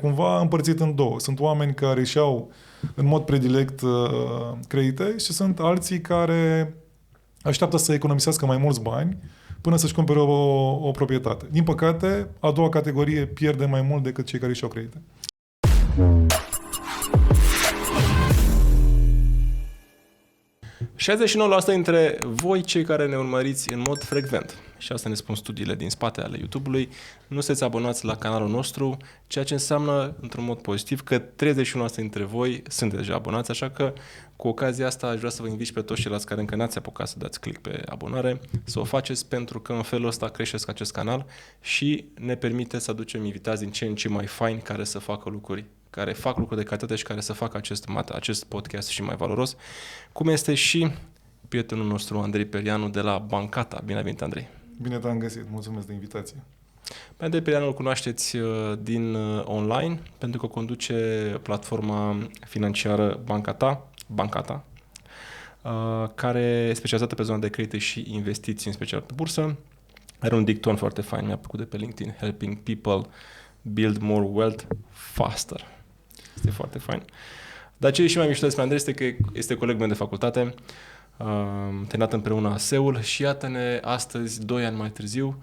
Cumva împărțit în două. Sunt oameni care își iau în mod predilect credite și sunt alții care așteaptă să economisească mai mulți bani până să-și cumpere o proprietate. Din păcate, a doua categorie pierde mai mult decât cei care își iau credite. ...69% dintre voi, cei care ne urmăriți în mod frecvent, și asta ne spun studiile din spate ale YouTube-ului, nu sunteți abonați la canalul nostru, ceea ce înseamnă, într-un mod pozitiv, că 31% dintre voi sunteți deja abonați, așa că, cu ocazia asta, aș vrea să vă invit pe toți ceilalți care încă n-ați apucat să dați click pe abonare, să o faceți, pentru că în felul ăsta creșteți acest canal și ne permite să aducem invitați din ce în ce mai faini care să facă lucruri, care fac lucruri de calitate și care să facă acest podcast și mai valoros, cum este și prietenul nostru Andrei Perianu de la Bancata. Bine ai venit, Andrei! Bine te-am găsit, mulțumesc de invitație. Pe Andrei Perianu îl cunoașteți din online, pentru că conduce platforma financiară Bancata, care e specializată pe zona de credite și investiții, în special pe bursă. Are un dicton foarte fain, mi-a plăcut de pe LinkedIn, Helping People Build More Wealth Faster. Este foarte fain. Dar ce e și mai mișto despre Andrei este că este colegul meu de facultate, terminat împreună ASE-ul și iată-ne astăzi, 2 ani mai târziu,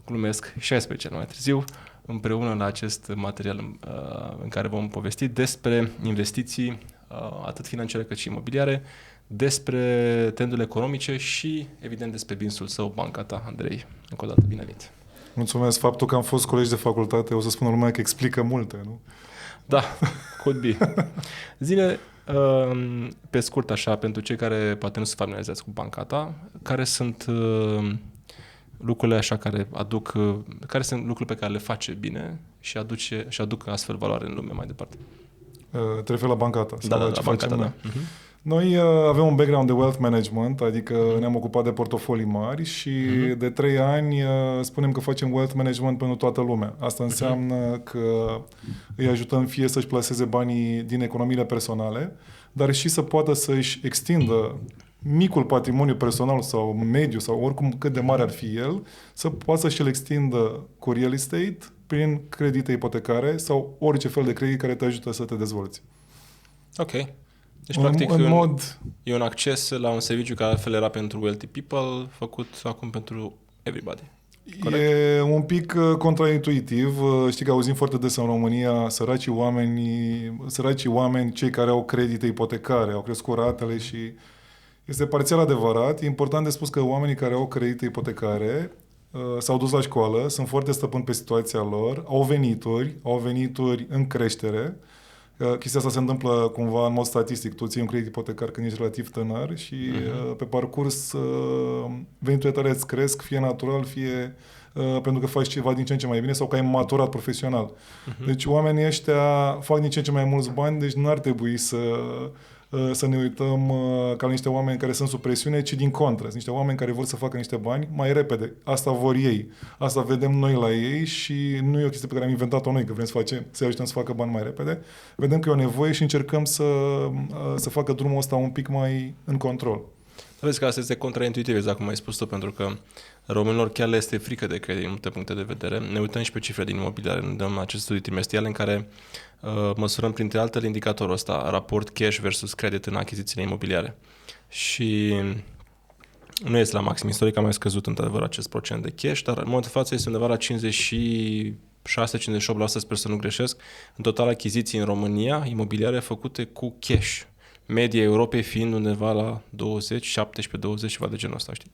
glumesc, 16 ani mai târziu, împreună la acest material în care vom povesti despre investiții, atât financiare cât și imobiliare, despre trendurile economice și, evident, despre business-ul său, Bancata. Andrei, încă o dată, bine venit! Mulțumesc. Faptul că am fost colegi de facultate, o să spun lumea că explică multe, nu? Da, could be. Zine, pe scurt așa, pentru cei care poate nu se familiarizează cu Bancata, care sunt lucrurile așa care sunt lucrurile pe care le face bine și aduc astfel valoare în lume mai departe? Te referi la Bancata? Da, la Bancata, da. Noi avem un background de wealth management, adică ne-am ocupat de portofolii mari și de 3 ani spunem că facem wealth management pentru toată lumea. Asta înseamnă că îi ajutăm fie să-și plaseze banii din economiile personale, dar și să poată să-și extindă micul patrimoniu personal sau mediu sau oricum cât de mare ar fi el, să poată să-și-l extindă cu real estate prin credite ipotecare sau orice fel de credit care te ajută să te dezvolți. Ok. Deci, practic, e un acces la un serviciu care altfel era pentru wealthy people, făcut acum pentru everybody. Corect? E un pic contraintuitiv. Știi că auzim foarte des în România săracii oameni, cei care au credite ipotecare, au crescut ratele și este parțial adevărat. E important de spus că oamenii care au credite ipotecare s-au dus la școală, sunt foarte stăpâni pe situația lor, au venituri în creștere. Chestia asta se întâmplă cumva în mod statistic. Tu ții un credit ipotecar când ești relativ tânăr și pe parcurs veniturile tale îți cresc, fie natural, fie pentru că faci ceva din ce în ce mai bine sau că ai maturat profesional. Deci oamenii ăștia fac din ce în ce mai mulți bani, deci nu ar trebui să ne uităm ca la niște oameni care sunt sub presiune, ci din contră. Sunt niște oameni care vor să facă niște bani mai repede. Asta vor ei. Asta vedem noi la ei și nu e o chestie pe care am inventat-o noi, că vrem să ajutăm să facă bani mai repede. Vedem că e o nevoie și încercăm să facă drumul ăsta un pic mai în control. Vezi că asta este contraintuitiv, exact cum ai spus tu, pentru că românilor chiar le este frică de credit din multe puncte de vedere. Ne uităm și pe cifre din imobiliare, ne dăm acest studii trimestriale în care măsurăm printre altele indicatorul ăsta, raport cash versus credit în achizițiile imobiliare. Și nu este la maxim istoric, a mai scăzut într-adevăr acest procent de cash, dar în momentul de față este undeva la 56-58%, sper să nu greșesc, în total achiziții în România imobiliare făcute cu cash. Media Europei fiind undeva la 20, 17, 20, ceva de genul ăsta, știi?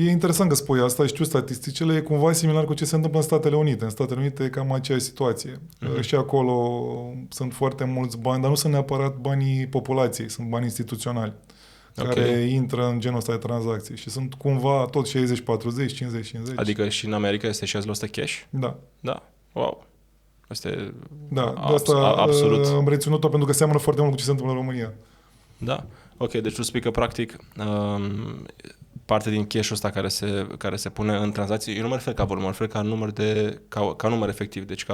E interesant că spui asta, știu statisticile, e cumva similar cu ce se întâmplă în Statele Unite. În Statele Unite e cam aceeași situație. Și acolo sunt foarte mulți bani, dar nu sunt neapărat banii populației, sunt bani instituționali care intră în genul ăsta de tranzacții și sunt cumva tot 60-40, 50-50. Adică și în America este 6% cash? Da. Da. Wow. Asta e de asta absolut. Am reținut-o pentru că seamănă foarte mult cu ce se întâmplă în România. Da. Ok, deci tu spui că practic parte din cash-ul ăsta care se pune în tranzacții, eu nu mă refer ca volum, mă refer ca număr efectiv, deci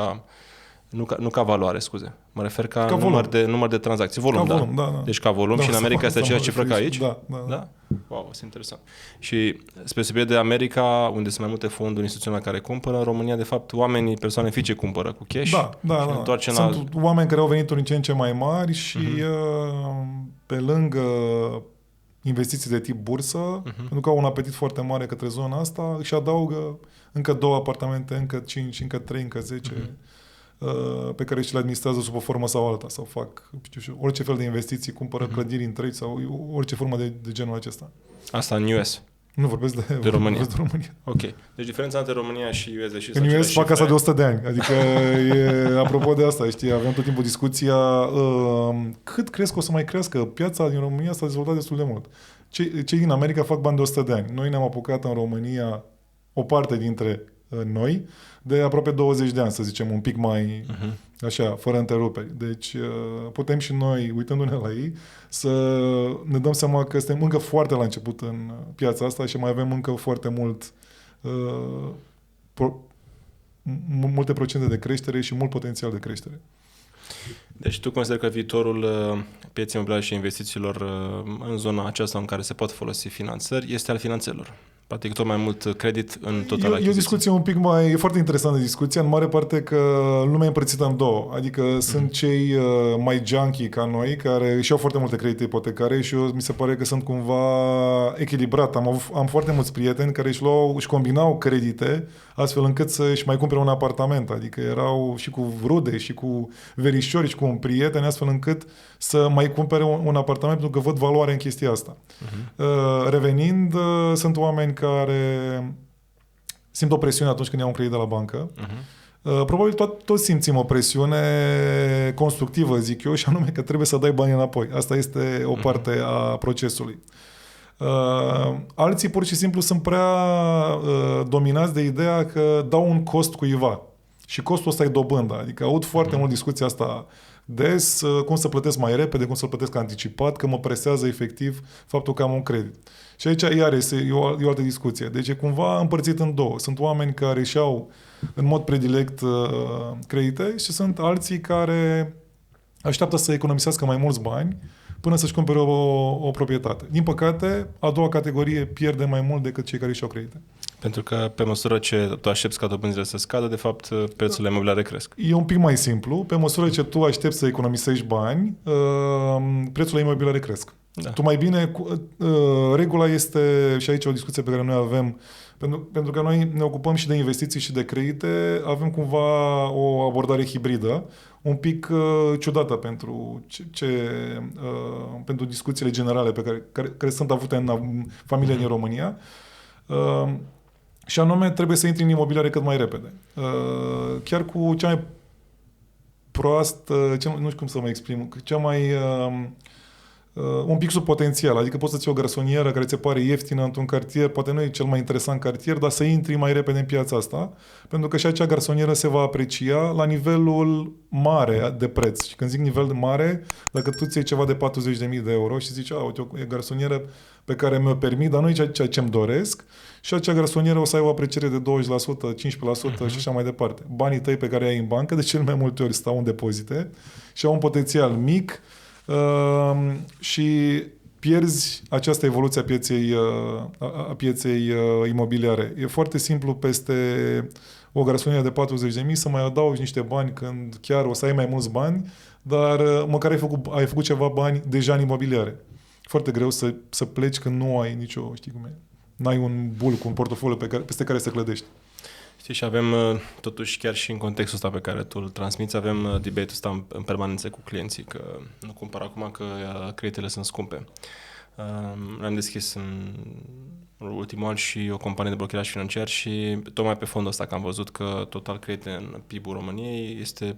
nu ca valoare, scuze. Mă refer ca număr de tranzacții. Volum, volum, da. Deci ca volum și în America este aceeași cifră ca aici? Da. Wow. Wow, este interesant. Și spre deosebire de America, unde sunt mai multe fonduri instituționale care cumpără, în România, de fapt, oamenii, persoane fizice cumpără cu cash. Da. Sunt oameni care au venituri în ce în ce mai mari și pe lângă investiții de tip bursă, pentru că au un apetit foarte mare către zona asta, își adaugă încă 2 apartamente, încă 5, încă 3, încă 10, pe care și le administrează sub o formă sau alta, sau fac orice fel de investiții, cumpără clădiri întregi sau orice formă de genul acesta. Asta în US. Nu vorbesc de România. Vorbesc de România. Ok. Deci diferența între România și US și în US fac asta de 100 de ani. Adică, apropo de asta, știi, avem tot timpul discuția cât crezi că o să mai crească? Piața din România s-a dezvoltat destul de mult. Cei din America fac bani de 100 de ani. Noi ne-am apucat în România, o parte dintre noi, de aproape 20 de ani, să zicem, un pic mai așa, fără întreruperi. Deci putem și noi, uitându-ne la ei, să ne dăm seama că suntem încă foarte la început în piața asta și mai avem încă foarte multe procente de creștere și mult potențial de creștere. Deci tu consideri că viitorul pieței imobiliare și investițiilor în zona aceasta în care se pot folosi finanțări este al finanțelor? Practic tot mai mult credit în total achiziții. E o discuție un pic mai... E foarte interesantă discuția, în mare parte că lumea e împărțită în două. Adică sunt cei mai junkie ca noi, care își iau foarte multe credite ipotecare și mi se pare că sunt cumva echilibrat. Am foarte mulți prieteni care își combinau credite astfel încât să-și mai cumpere un apartament. Adică erau și cu rude, și cu verișori, și cu un prieten, astfel încât să mai cumpere un apartament, pentru că văd valoare în chestia asta. Revenind, sunt oameni care simt o presiune atunci când iau un credit de la bancă. Probabil toți simțim o presiune constructivă, zic eu, și anume că trebuie să dai bani înapoi. Asta este o parte a procesului. Alții pur și simplu sunt prea dominați de ideea că dau un cost cuiva. Și costul ăsta e dobândă. Adică aud foarte mult discuția asta des, cum să plătesc mai repede, cum să plătesc anticipat, că mă presează efectiv faptul că am un credit. Și aici iarăși e o altă discuție. Deci e cumva împărțit în două. Sunt oameni care își iau în mod predilect credite și sunt alții care așteaptă să economisească mai mulți bani până să-și cumpere o proprietate. Din păcate, a doua categorie pierde mai mult decât cei care își iau credite. Pentru că pe măsură ce tu aștepți ca dobânzile să scadă, de fapt, prețurile imobiliare cresc. E un pic mai simplu. Pe măsură ce tu aștepți să economisești bani, prețurile imobiliare cresc. Da. Tu mai bine, regula este, și aici o discuție pe care noi avem, pentru că noi ne ocupăm și de investiții și de credite, avem cumva o abordare hibridă, un pic ciudată pentru discuțiile generale care sunt avute în familia din România. Și anume, trebuie să intri în imobiliare cât mai repede. Chiar cu cea mai proastă, nu știu cum să mă exprim, cea mai... un pic sub potențial, adică poți să-ți iei o garsonieră care ți pare ieftină într-un cartier, poate nu e cel mai interesant cartier, dar să intri mai repede în piața asta, pentru că și acea garsonieră se va aprecia la nivelul mare de preț. Și când zic nivel mare, dacă tu ți iei ceva de 40.000 de euro și zici, uite, o garsonieră pe care mi-o permit, dar nu e ceea ce îmi doresc, și acea garsonieră o să ai o apreciere de 20%, 15% și așa mai departe. Banii tăi pe care ai în bancă, de cel mai multe ori stau în depozite și au un potențial mic, și pierzi această evoluție a pieței imobiliare. E foarte simplu peste o garsonieră de 40.000 să mai adaugi niște bani când chiar o să ai mai mulți bani, dar măcar ai făcut ceva bani deja în imobiliare. Foarte greu să pleci când nu ai nicio, știi cum e, n-ai un bulk, un portofoliu peste care să clădești. Știi, și avem, totuși, chiar și în contextul ăsta pe care tu îl transmiți, avem debate-ul ăsta în permanență cu clienții, că nu cumpăr acum că creditele sunt scumpe. Am deschis în ultimul an și o companie de blocaj financiar și tocmai pe fondul ăsta că am văzut că total credite în PIB-ul României este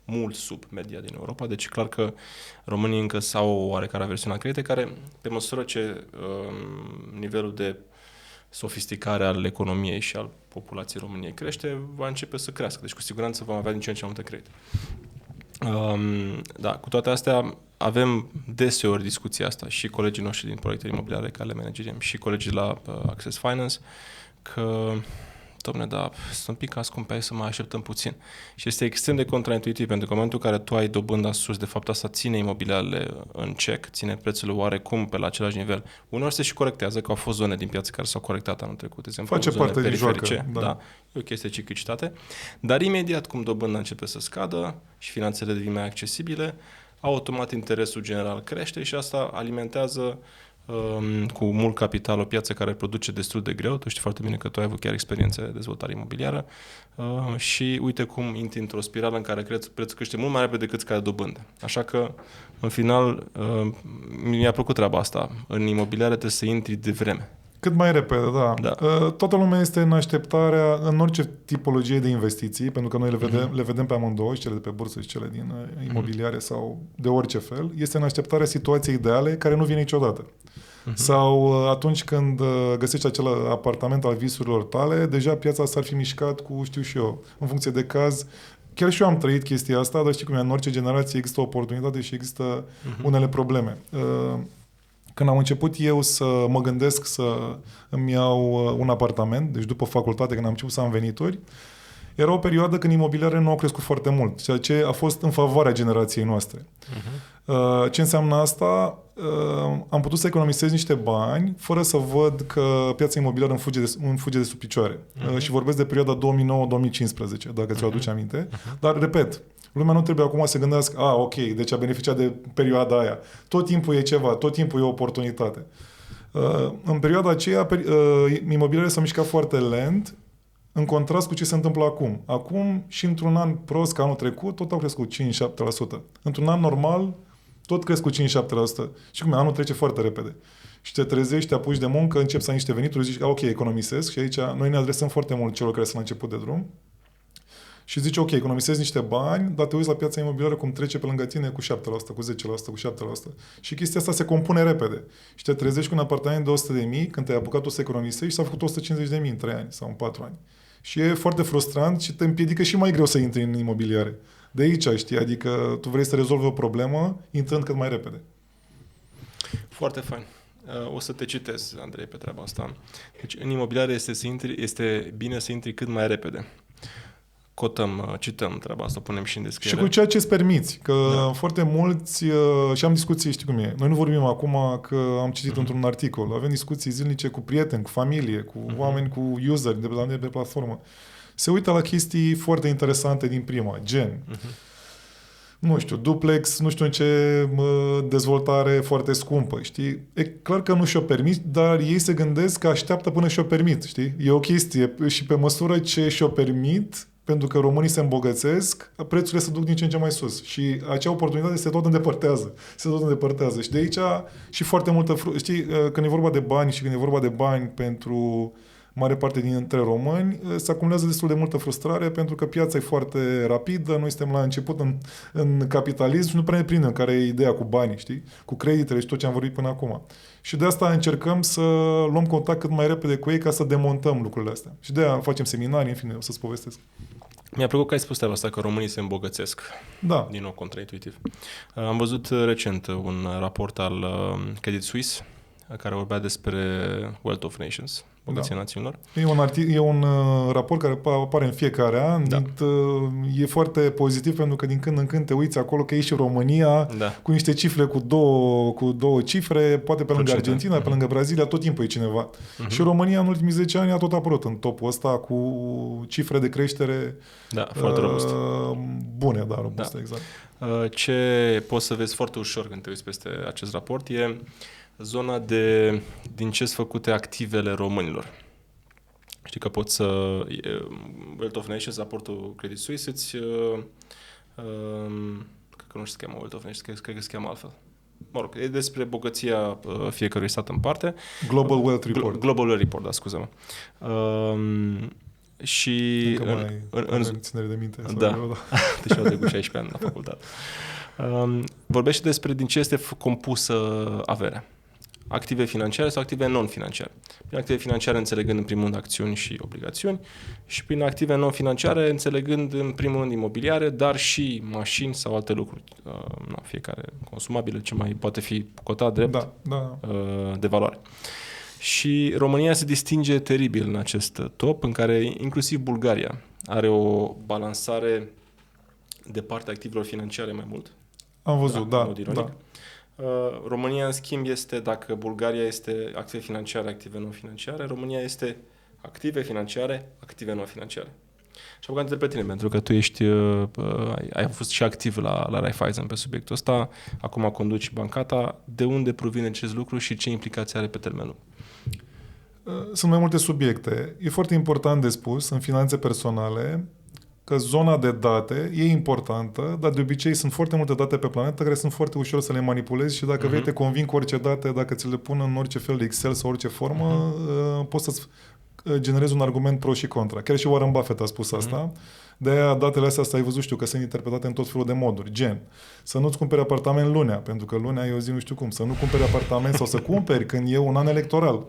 mult sub media din Europa, deci clar că românii încă au o oarecare aversiune la credite care, pe măsură ce nivelul de sofisticare al economiei și al populației României crește, va începe să crească. Deci cu siguranță vom avea din ce în ce mai multe credite. Da, cu toate astea avem deseori discuția asta și colegii noștri din proiecte imobiliare care le manageriem și colegii de la Access Finance, că dom'le, dar sunt un pic scumpe, hai să mai așteptăm puțin. Și este extrem de contraintuitiv, pentru că în momentul în care tu ai dobânda sus, de fapt asta ține imobiliarele în cec, ține prețurile oarecum pe la același nivel. Uneori se și corectează, că au fost zone din piață care s-au corectat anul trecut, de exemplu, face zone parte din joacă, da. E o chestie de ciclicitate, dar imediat cum dobânda începe să scadă și finanțele devin mai accesibile, automat interesul general crește și asta alimentează cu mult capital o piață care produce destul de greu. Tu știi foarte bine că tu ai avut chiar experiențe de dezvoltare imobiliară și uite cum intri într-o spirală în care prețul crește mult mai repede decât scade dobândă. Așa că, în final, mi-a plăcut treaba asta. În imobiliare trebuie să intri de vreme. Cât mai repede, da. Toată lumea este în așteptarea, în orice tipologie de investiții, pentru că noi le vedem pe amândouă, și cele de pe bursă și cele din imobiliare sau de orice fel, este în așteptarea situației ideale care nu vine niciodată. Sau atunci când găsești acel apartament al visurilor tale, deja piața s-ar fi mișcat cu, știu și eu, în funcție de caz. Chiar și eu am trăit chestia asta, dar știi cum e, în orice generație există o oportunitate și există unele probleme. Când am început eu să mă gândesc să îmi iau un apartament, deci după facultate, când am început să am venituri, era o perioadă când imobiliare nu au crescut foarte mult, ceea ce a fost în favoarea generației noastre. Ce înseamnă asta? Am putut să economisez niște bani fără să văd că piața imobiliară îmi fuge de sub picioare. Și vorbesc de perioada 2009-2015, dacă ți-o aduci aminte. Dar, repet, lumea nu trebuie acum să se gândească, ok, deci a beneficiat de perioada aia. Tot timpul e ceva, tot timpul e o oportunitate. În perioada aceea, imobiliare s-a mișcat foarte lent, în contrast cu ce se întâmplă acum. Acum, și într-un an prost ca anul trecut, tot au crescut 5-7%. Într-un an normal, tot cresc cu 5-7%. Și cum anul trece foarte repede. Și te trezești, te apuci de muncă, începi să ai niște venituri, zici, ok, economisesc. Și aici noi ne adresăm foarte mult celor care sunt la început de drum. Și zici, ok, economisezi niște bani, dar te uiți la piața imobiliară cum trece pe lângă tine cu 7%, cu 10%, cu 7%. Și chestia asta se compune repede. Și te trezești cu un apartament de 100.000, când te-ai apucat să economisești, și s-a făcut 150.000 în 3 ani sau în 4 ani. Și e foarte frustrant și te împiedică și mai greu să intri în imobiliare. De aici, știi, adică tu vrei să rezolvi o problemă intrând cât mai repede. Foarte fain. O să te citez, Andrei, pe treaba asta. Deci, în imobiliare este bine să intri cât mai repede. Cităm treaba asta, punem și în descriere. Și cu ceea ce îți permiți, că foarte mulți, și am discuții, știi cum e, noi nu vorbim acum că am citit într-un articol, avem discuții zilnice cu prieteni, cu familie, cu oameni, cu useri de pe platformă. Se uită la chestii foarte interesante din prima, gen, nu știu, duplex, nu știu în ce dezvoltare foarte scumpă, știi? E clar că nu și-o permit, dar ei se gândesc că așteaptă până și-o permit, știi? E o chestie și pe măsură ce și-o permit, pentru că românii se îmbogățesc, prețurile se duc din ce în ce mai sus. Și acea oportunitate se tot îndepărtează. Și de aici și foarte multă... Știi, când e vorba de bani și când e vorba de bani pentru mare parte dintre români, se acumulează destul de multă frustrare pentru că piața e foarte rapidă, noi suntem la început în capitalism și nu prea ne prindem care e ideea cu banii, știi? Cu creditele și tot ce am vorbit până acum. Și de asta încercăm să luăm contact cât mai repede cu ei ca să demontăm lucrurile astea. Și de aia facem seminarii, în fine, o să-ți povestesc. Mi-a plăcut că ai spus treaba asta, că românii se îmbogățesc. Da. Din nou, contraintuitiv. Am văzut recent un raport al Credit Suisse care vorbea despre Wealth of Nations, bogăția națiunilor. E un raport care apare în fiecare an. E foarte pozitiv pentru că din când în când te uiți acolo că e și România cu niște cifre cu două cifre, poate pe lângă Argentina, pe lângă Brazilia, tot timpul e cineva. Și România în ultimii 10 ani a tot apărut în topul ăsta cu cifre de creștere foarte robuste. Bune, robuste, exact. Ce poți să vezi foarte ușor când te uiți peste acest raport e zona din ce sunt făcute activele românilor. Știi că poți să... Wealth of Nations, raportul Credit Suisse, cred că nu se cheamă Wealth of Nations, cred că se cheamă altfel. Mă rog, e despre bogăția fiecărui stat în parte. Global Wealth Report. Global Wealth Report, scuză-mă. Și... în ținere de minte. Deci eu cu 16 ani la facultate. Vorbește despre din ce este compusă averea. Active financiare sau active non-financiare. Prin active financiare înțelegând în primul rând acțiuni și obligațiuni și prin active non-financiare înțelegând în primul rând imobiliare, dar și mașini sau alte lucruri. Fiecare consumabile ce mai poate fi cotat drept de valoare. Și România se distinge teribil în acest top, în care inclusiv Bulgaria are o balansare de partea activelor financiare mai mult. Am văzut, da. România, în schimb, este, dacă Bulgaria este active financiare, active non-financiare, România este active financiare, active non-financiare. Și am întreb pe tine, pentru că tu ai fost și activ la Raiffeisen pe subiectul ăsta, acum conduci Bancata, de unde provine acest lucru și ce implicații are pe termen lung? Sunt mai multe subiecte. E foarte important de spus în finanțe personale că zona de date e importantă, dar de obicei sunt foarte multe date pe planetă care sunt foarte ușor să le manipulezi și dacă vrei te convin cu orice date, dacă ți le pun în orice fel de Excel sau orice formă, poți să-ți generezi un argument pro și contra. Chiar și Warren Buffett a spus asta. De-aia datele astea ai văzut, știu, că sunt interpretate în tot felul de moduri. Gen, să nu-ți cumperi apartament lunea, pentru că lunea e o zi nu știu cum. Să nu cumperi apartament sau să cumperi când e un an electoral.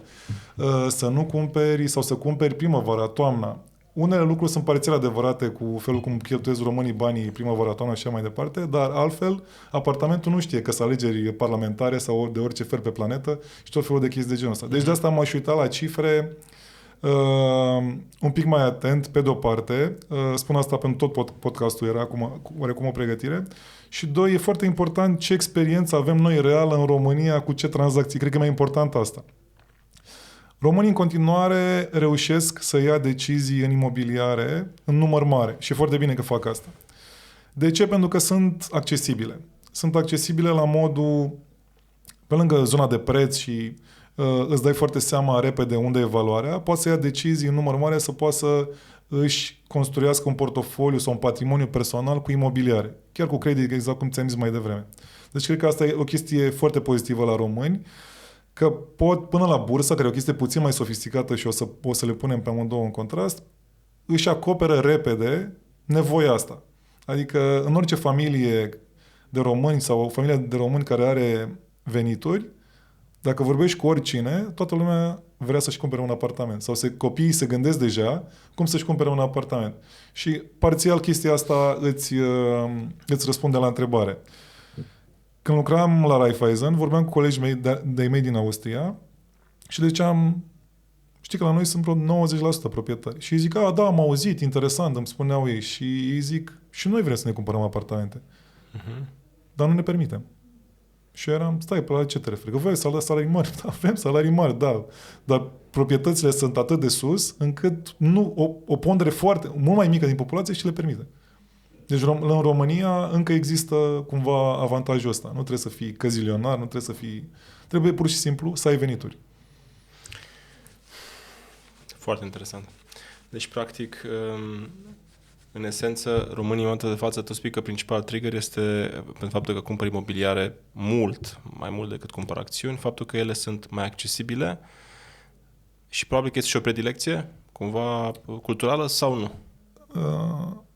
Să nu cumperi sau să cumperi primăvara, toamna. Unele lucruri sunt parțial adevărate cu felul cum cheltuiesc românii banii primăvara, toamna și așa mai departe, dar altfel apartamentul nu știe că sunt alegeri parlamentare sau de orice fel pe planetă și tot felul de chestii de genul ăsta. Deci de asta m-aș uita la cifre un pic mai atent, pe de-o parte. Spun asta pentru tot podcastul, era acum oarecum o pregătire. Și doi, e foarte important ce experiență avem noi reală în România cu ce tranzacții. Cred că e mai important asta. Românii în continuare reușesc să ia decizii în imobiliare în număr mare și e foarte bine că fac asta. De ce? Pentru că sunt accesibile. Sunt accesibile la modul, pe lângă zona de preț și îți dai foarte seama repede unde e valoarea, poate să ia decizii în număr mare să poată să își construiască un portofoliu sau un patrimoniu personal cu imobiliare. Chiar cu credit, exact cum ți-am zis mai devreme. Deci cred că asta e o chestie foarte pozitivă la români, că pot, până la bursă, care e o chestie puțin mai sofisticată și o să le punem pe amândouă în contrast, își acoperă repede nevoia asta. Adică în orice familie de români sau o familie de români care are venituri, dacă vorbești cu oricine, toată lumea vrea să-și cumpere un apartament. Sau copiii se gândesc deja cum să-și cumpere un apartament. Și parțial chestia asta îți răspunde la întrebare. Când lucram la Raiffeisen, vorbeam cu colegii mei de-ai mei din Austria și știi că la noi sunt vreo 90% proprietari. Și îi zic, da, am auzit, interesant, îmi spuneau ei. Și îi zic, și noi vrem să ne cumpărăm apartamente. Dar nu ne permitem. Și eram, stai, pe la ce te referi? Că voi salarii mari. Da, avem salarii mari, da. Dar proprietățile sunt atât de sus încât o pondere mult mai mică din populație și le permite. Deci în România încă există cumva avantajul ăsta. Nu trebuie să fii căzilionar, nu trebuie trebuie pur și simplu să ai venituri. Foarte interesant. Deci, practic, în esență, România, în momentul de față, tu spui că principal trigger este pentru faptul că cumpăr imobiliare mai mult decât cumpăr acțiuni, faptul că ele sunt mai accesibile și probabil că este și o predilecție, cumva culturală sau nu?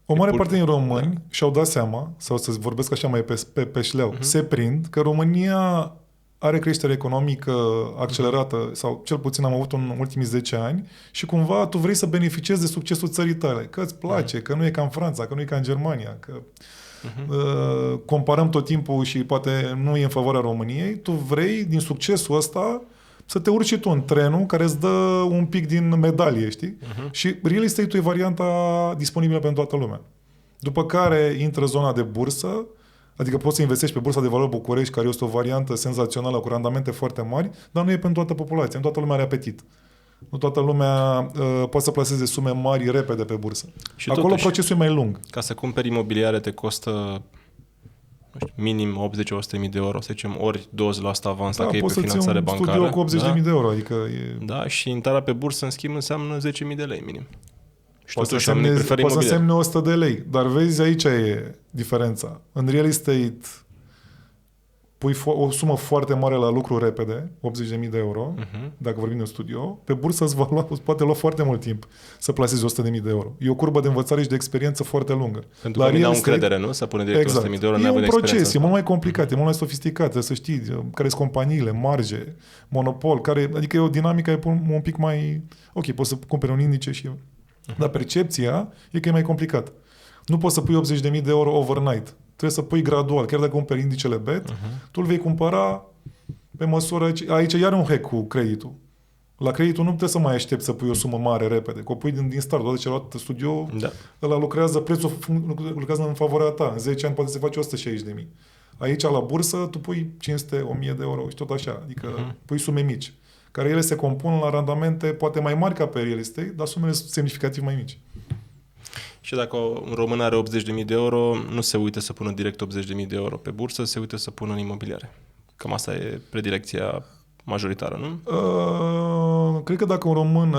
O mare parte din români și-au dat seama, sau să vorbesc așa mai pe șleau, se prind că România are creștere economică accelerată, sau cel puțin am avut în ultimii 10 ani, și cumva tu vrei să beneficiezi de succesul țării tale, că îți place, că nu e ca în Franța, că nu e ca în Germania, că comparăm tot timpul și poate nu e în favoarea României, tu vrei din succesul ăsta să te urci și tu în trenul care îți dă un pic din medalie, știi? Și real estate-ul e varianta disponibilă pentru toată lumea. După care intră zona de bursă, adică poți să investești pe Bursa de Valori București, care este o variantă senzațională cu randamente foarte mari, dar nu e pentru toată populația, nu toată lumea are apetit. Nu toată lumea poate să plaseze sume mari repede pe bursă. Și acolo totuși, procesul e mai lung. Ca să cumperi imobiliare te costă minim 80-100.000 de euro, să zicem, ori 20% avans dacă e pe finanțare bancară. Studio cu 80.000 de euro, adică Da, și intrarea pe bursă, în schimb, înseamnă 10.000 de lei minim. Și poate să însemne 100 de lei, dar vezi, aici e diferența. În real estate pui o sumă foarte mare la lucru repede, 80.000 de euro, dacă vorbim de un studio, pe bursă îți poate lua foarte mult timp să plasezi 100.000 de euro. E o curbă de învățare și de experiență foarte lungă. Pentru că nu au încredere, nu? Să pune direct 100.000 de euro, e un proces, e mult mai complicat, e mult mai sofisticat, trebuie să știi care sunt companiile, marge, monopol, adică e o dinamică e un pic mai... Ok, poți să cumperi un indice și... Dar percepția e că e mai complicat. Nu poți să pui 80.000 de euro overnight. Trebuie să pui gradual. Chiar dacă cumperi indicele BET, tu îl vei cumpăra pe măsură... Aici iar un hack cu creditul. La creditul nu puteți să mai aștepți să pui o sumă mare repede, că o pui din start, odată ce ai luat studio, Da. ăla lucrează, prețul lucrează în favoarea ta. În 10 ani poate să faci 160.000. Aici, la bursă, tu pui 500, 1000 de euro și tot așa. Adică pui sume mici, care ele se compun la randamente poate mai mari ca pe real estate, dar sumele sunt semnificativ mai mici. Și dacă un român are 80.000 de euro, nu se uită să pună direct 80.000 de euro pe bursă, se uită să pună în imobiliare. Cam asta e predilecția majoritară, nu? Cred că dacă un român,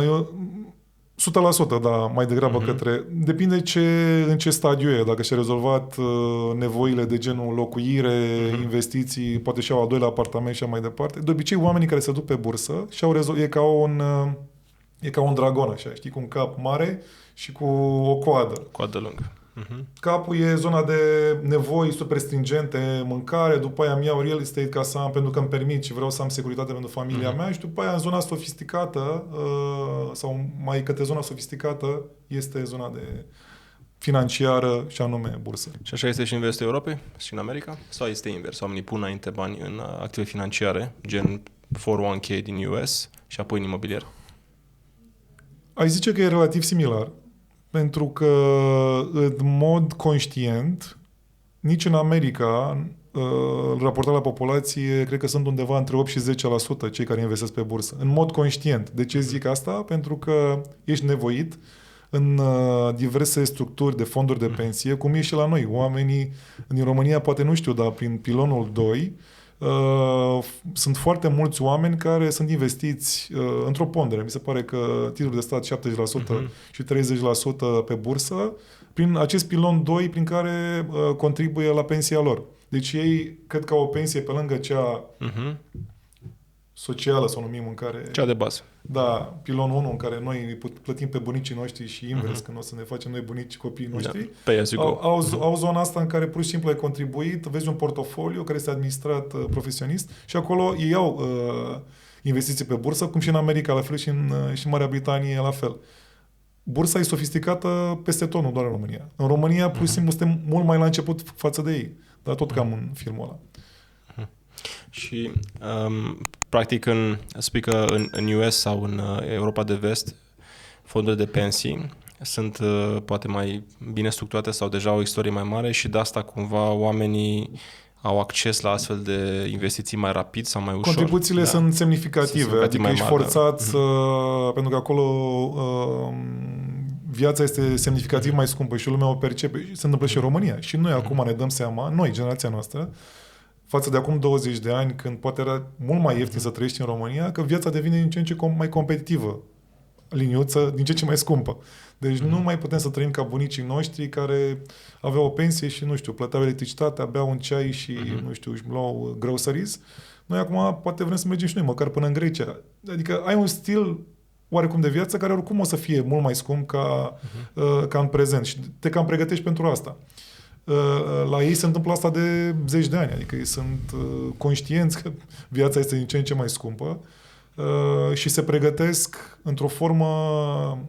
100%, da, mai degrabă către... Depinde în ce stadiu e. Dacă și-a rezolvat nevoile de genul locuire, investiții, poate și-au al doilea apartament și mai departe. De obicei, oamenii care se duc pe bursă e ca un dragon, așa, știi, cu un cap mare și cu o coadă. Coadă lungă. Capul e zona de nevoi super stringente, mâncare, după aia îmi iau real estate ca să am, pentru că îmi permit și vreau să am securitate pentru familia mea, și după aia în zona sofisticată sau mai către zona sofisticată este zona de financiară și anume bursă. Și așa este și în vestul Europei și în America? Sau este invers? Oamenii pun înainte bani în active financiare, gen 401k din US și apoi în imobiliar? Aș zice că e relativ similar. Pentru că, în mod conștient, nici în America, raportat la populație, cred că sunt undeva între 8 și 10% cei care investesc pe bursă. În mod conștient. De ce zic asta? Pentru că ești nevoit în diverse structuri de fonduri de pensie, cum e și la noi. Oamenii din România poate nu știu, dar prin pilonul 2 sunt foarte mulți oameni care sunt investiți într-o pondere. Mi se pare că titlul de stat 70% și 30% pe bursă, prin acest pilon 2 prin care contribuie la pensia lor. Deci ei cred că au o pensie pe lângă cea socială, să o numim, în care... Cea de bază. Da, pilonul 1 în care noi plătim pe bunicii noștri și invers, când o să ne facem noi bunici copiii noștri. Da. Pay as you go. Au zona asta în care pur și simplu ai contribuit, vezi un portofoliu care este administrat profesionist și acolo ei au investiții pe bursă, cum și în America la fel și în Marea Britanie la fel. Bursa e sofisticată peste tot, nu doar în România. În România, pur și simplu, suntem mult mai la început față de ei, dar tot cam în filmul ăla. Și, practic, spui că în US sau în Europa de Vest, fondurile de pensii sunt poate mai bine structurate sau deja au o istorie mai mare și de asta cumva oamenii au acces la astfel de investiții mai rapid sau mai ușor. Contribuțiile sunt semnificative, adică ești forțat pentru că acolo viața este semnificativ mai scumpă și lumea o percepe. Se întâmplă și în România. Și noi acum ne dăm seama, noi, generația noastră, față de acum 20 de ani, când poate era mult mai ieftin să trăiești în România, că viața devine din ce în ce mai competitivă. Liniuță, din ce în ce mai scumpă. Deci nu mai putem să trăim ca bunicii noștri care aveau o pensie și, nu știu, plăteau electricitate, beau un ceai și, nu știu, își luau groceries. Noi acum poate vrem să mergem și noi, măcar până în Grecia. Adică ai un stil oarecum de viață care oricum o să fie mult mai scump ca în prezent și te cam pregătești pentru asta. La ei se întâmplă asta de 10 de ani, adică ei sunt conștienți că viața este din ce în ce mai scumpă și se pregătesc într-o formă,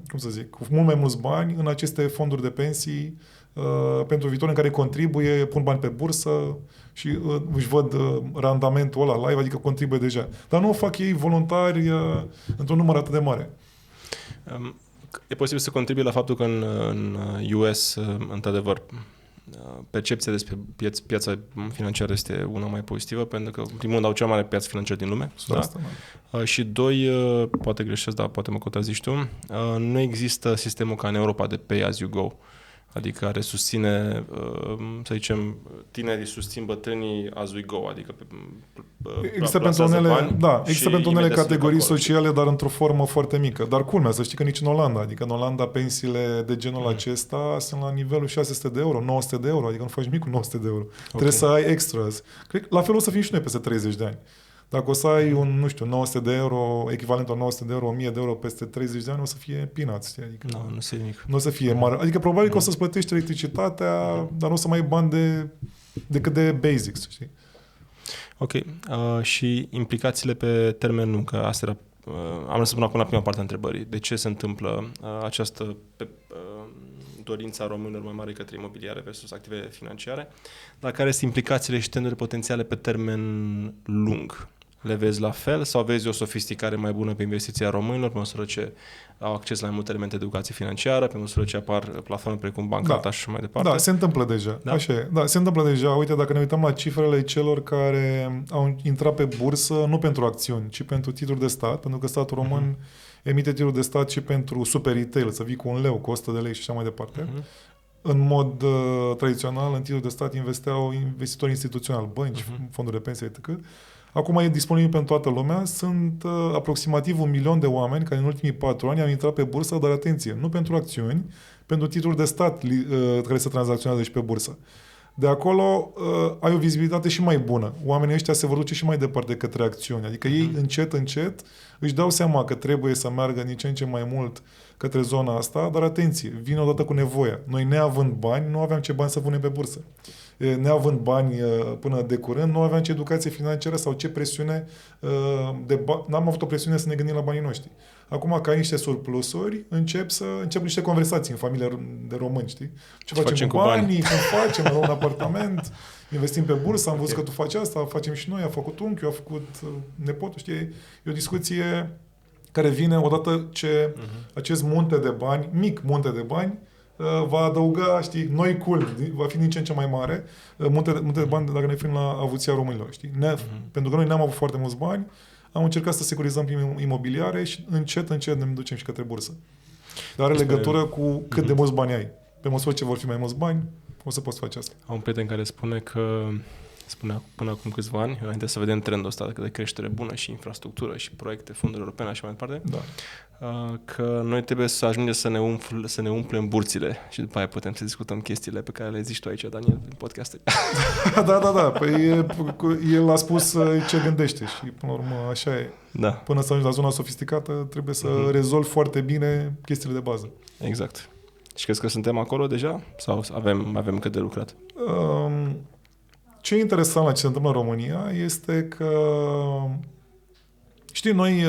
cum să zic, cu mult mai mulți bani în aceste fonduri de pensii pentru viitor, în care contribuie, pun bani pe bursă și își văd randamentul ăla live, adică contribuie deja. Dar nu o fac ei voluntari într-un număr atât de mare. E posibil să contribuie la faptul că în US, într-adevăr, percepția despre piața financiară este una mai pozitivă, pentru că, în primul rând, au cea mai mare piață financiară din lume. Da? Și doi, poate greșesc, dar poate mă contrazici tu, nu există sistemul ca în Europa de pay as you go. Adică care susține, să zicem, tinerii susțin bătrânii as we go, adică există pentru unele categorii sociale, dar într-o formă foarte mică. Dar culmea, să știi că nici în Olanda, adică în Olanda pensiile de genul acesta sunt la nivelul 600 de euro, 900 de euro, adică nu faci nimic cu 900 de euro. Trebuie să ai extras. Cred că la fel o să fim și noi peste 30 de ani. Dacă o să ai un, nu știu, 900 de euro, echivalentul 900 de euro, 1000 de euro peste 30 de ani, o să fie peanuts, adică nu se nimic. Nu o să fie mare. Adică probabil că o să-ți plătești electricitatea, dar nu o să mai ai bani decât de basics, știi? Ok. Și implicațiile pe termen lung, că asta era, am să pun acum la prima parte a întrebării. De ce se întâmplă această dorința românilor mai mare către imobiliare versus active financiare, dar care sunt implicațiile și tendurile potențiale pe termen lung? le vezi la fel sau vezi o sofisticare mai bună pe investiția românilor pe măsură ce au acces la mai multe elemente de educație financiară, pe măsură ce apar platforme precum Bancata și mai departe? Da, se întâmplă deja. Da? Așa e. Da, se întâmplă deja. Uite, dacă ne uităm la cifrele celor care au intrat pe bursă, nu pentru acțiuni, ci pentru titluri de stat, pentru că statul român emite titluri de stat și pentru super retail, să vii cu 1 leu, cu 100 de lei și așa mai departe. În mod tradițional, în titluri de stat investeau investitori instituționali, bănci, fonduri de pensie, etc. Acum e disponibil pentru toată lumea. Sunt aproximativ 1 milion de oameni care în ultimii 4 ani au intrat pe bursă, dar atenție, nu pentru acțiuni, pentru titluri de stat care se tranzacționează și pe bursă. De acolo ai o vizibilitate și mai bună. Oamenii ăștia se vor duce și mai departe către acțiuni. Adică ei încet, încet își dau seama că trebuie să meargă din ce în ce mai mult către zona asta, dar atenție, vine odată cu nevoia. Noi neavând bani, nu aveam ce bani să punem pe bursă. Neavând bani până de curând, nu aveam ce educație financiară sau ce presiune n-am avut o presiune să ne gândim la banii noștri. Acum, ca ai niște surplusuri, încep niște conversații în familia de români, știi? Ce facem cu banii, cum facem, luăm un apartament, investim pe bursă, am văzut că tu faci asta, facem și noi, a făcut unchiul, a făcut nepotul, știi? E o discuție care vine odată ce acest munte de bani, mic munte de bani, va adăuga, știi, noi culmi, va fi din ce în ce mai mare, munte de bani dacă ne referim la avuția românilor, știi? Pentru că noi n-am avut foarte mulți bani, am încercat să securizăm prin imobiliare și încet, încet ne ducem și către bursă. Dar are legătură cu cât de mulți bani ai. Pe măsură ce vor fi mai mulți bani, o să poți face asta. Am un prieten care spunea până acum câțiva ani, înainte să vedem trendul ăsta de creștere bună și infrastructură și proiecte, fonduri europene și mai departe, că noi trebuie să ajungem să ne umplem burțile și după aia putem să discutăm chestiile pe care le zici tu aici, Daniel, în podcast. Da. Păi el a spus ce gândește și până la urmă așa e. Da. Până să ajungi la zona sofisticată, trebuie să rezolvi foarte bine chestiile de bază. Exact. Și crezi că suntem acolo deja? Sau avem cât de lucrat? Ce e interesant la ce se întâmplă în România este că, știi, noi,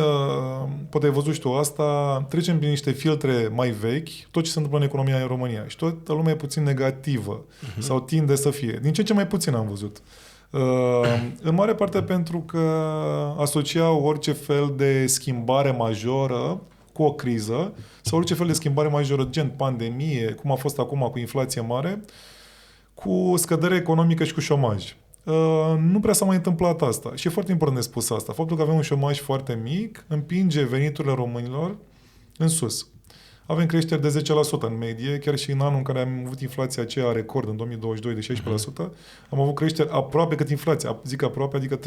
poate ai văzut și tu asta, trecem prin niște filtre mai vechi, tot ce se întâmplă în economia în România și toată lumea e puțin negativă sau tinde să fie. Din ce în ce mai puțin am văzut. În mare parte pentru că asociau orice fel de schimbare majoră cu o criză sau orice fel de schimbare majoră, gen pandemie, cum a fost acum cu inflație mare, cu scădere economică și cu șomaj. Nu prea s-a mai întâmplat asta. Și e foarte important de spus asta. Faptul că avem un șomaj foarte mic împinge veniturile românilor în sus. Avem creșteri de 10% în medie, chiar și în anul în care am avut inflația aceea record, în 2022, de 16%, am avut creșteri aproape cât inflația. Zic aproape, adică 13,9%.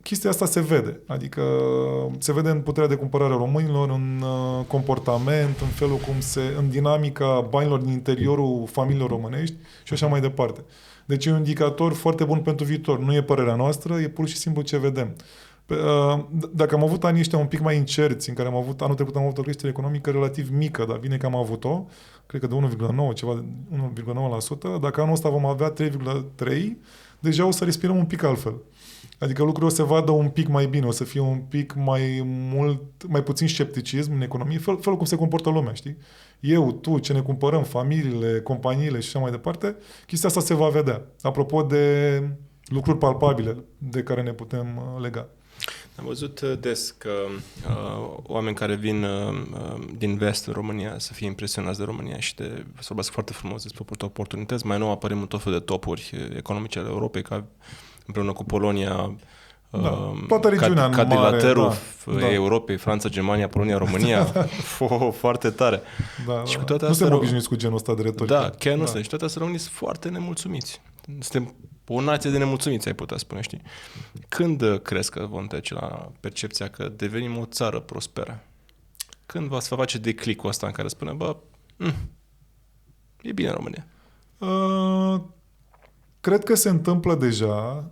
Chestia asta se vede, adică se vede în puterea de cumpărare a românilor, în comportament, în felul în dinamica banilor din interiorul familiilor românești și așa mai departe. Deci e un indicator foarte bun pentru viitor. Nu e părerea noastră, e pur și simplu ce vedem. Dacă am avut anii ăștia un pic mai incerți, în care anul trecut am avut o creștere economică relativ mică, dar bine că am avut-o, cred că de 1,9, ceva de 1,9%, dacă anul ăsta vom avea 3,3%, deja o să respirăm un pic altfel. Adică lucrurile o să vadă un pic mai bine, o să fie un pic mai puțin scepticism în economie, felul cum se comportă lumea, știi? Eu, tu, ce ne cumpărăm, familiile, companiile și așa mai departe, chestia asta se va vedea. Apropo de lucruri palpabile de care ne putem lega. Am văzut des că oameni care vin din vest în România să fie impresionați de România și să vorbesc foarte frumos despre oportunități. Mai nou apărem în tot fel de topuri economice ale Europei, ca împreună cu Polonia, toată regiunea cadilaterul Europei, Franța, Germania, Polonia, România. Foarte tare. Și cu toate astea, nu suntem obișnuiți cu genul ăsta de retorică. Da, chiar nu sunt. Și toate astea românii sunt foarte nemulțumiți. Suntem o nație de nemulțumiți, ai putea spune, știi? Când crezi că vom trece la percepția că devenim o țară prosperă? Când va să face declicul ăsta în care spune, e bine în România? Cred că se întâmplă deja.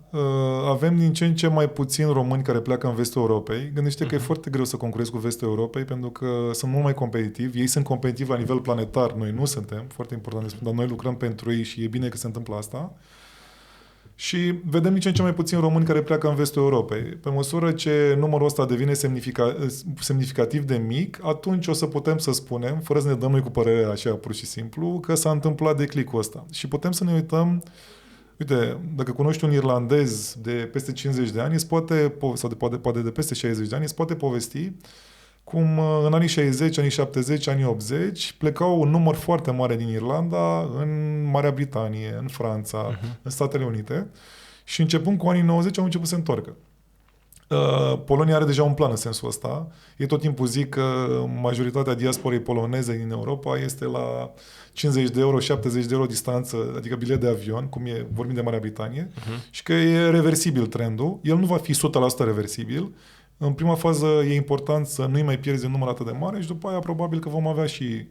Avem din ce în ce mai puțini români care pleacă în vestul Europei. Gândește că e foarte greu să concurezi cu vestul Europei pentru că sunt mult mai competitivi. Ei sunt competitivi la nivel planetar, noi nu suntem. Foarte important de spus, dar noi lucrăm pentru ei și e bine că se întâmplă asta. Și vedem din ce în ce mai puțini români care pleacă în vestul Europei. Pe măsură ce numărul ăsta devine semnificativ de mic, atunci o să putem să spunem, fără să ne dăm noi cu părerea așa pur și simplu, că s-a întâmplat declicul ăsta. Și putem să ne uităm Uite, dacă cunoști un irlandez de peste 50 de ani, sau poate de peste 60 de ani, îți poate povesti cum în anii 60, anii 70, anii 80 plecau un număr foarte mare din Irlanda în Marea Britanie, în Franța, în Statele Unite și începând cu anii 90 au început să se întoarcă. Polonia are deja un plan în sensul ăsta. Ei tot timpul zic că majoritatea diasporei poloneze din Europa este la 50 de euro, 70 de euro distanță, adică bilet de avion, vorbim de Marea Britanie, și că e reversibil trendul. El nu va fi 100% reversibil. În prima fază e important să nu-i mai pierzi un număr atât de mare și după aia probabil că vom avea și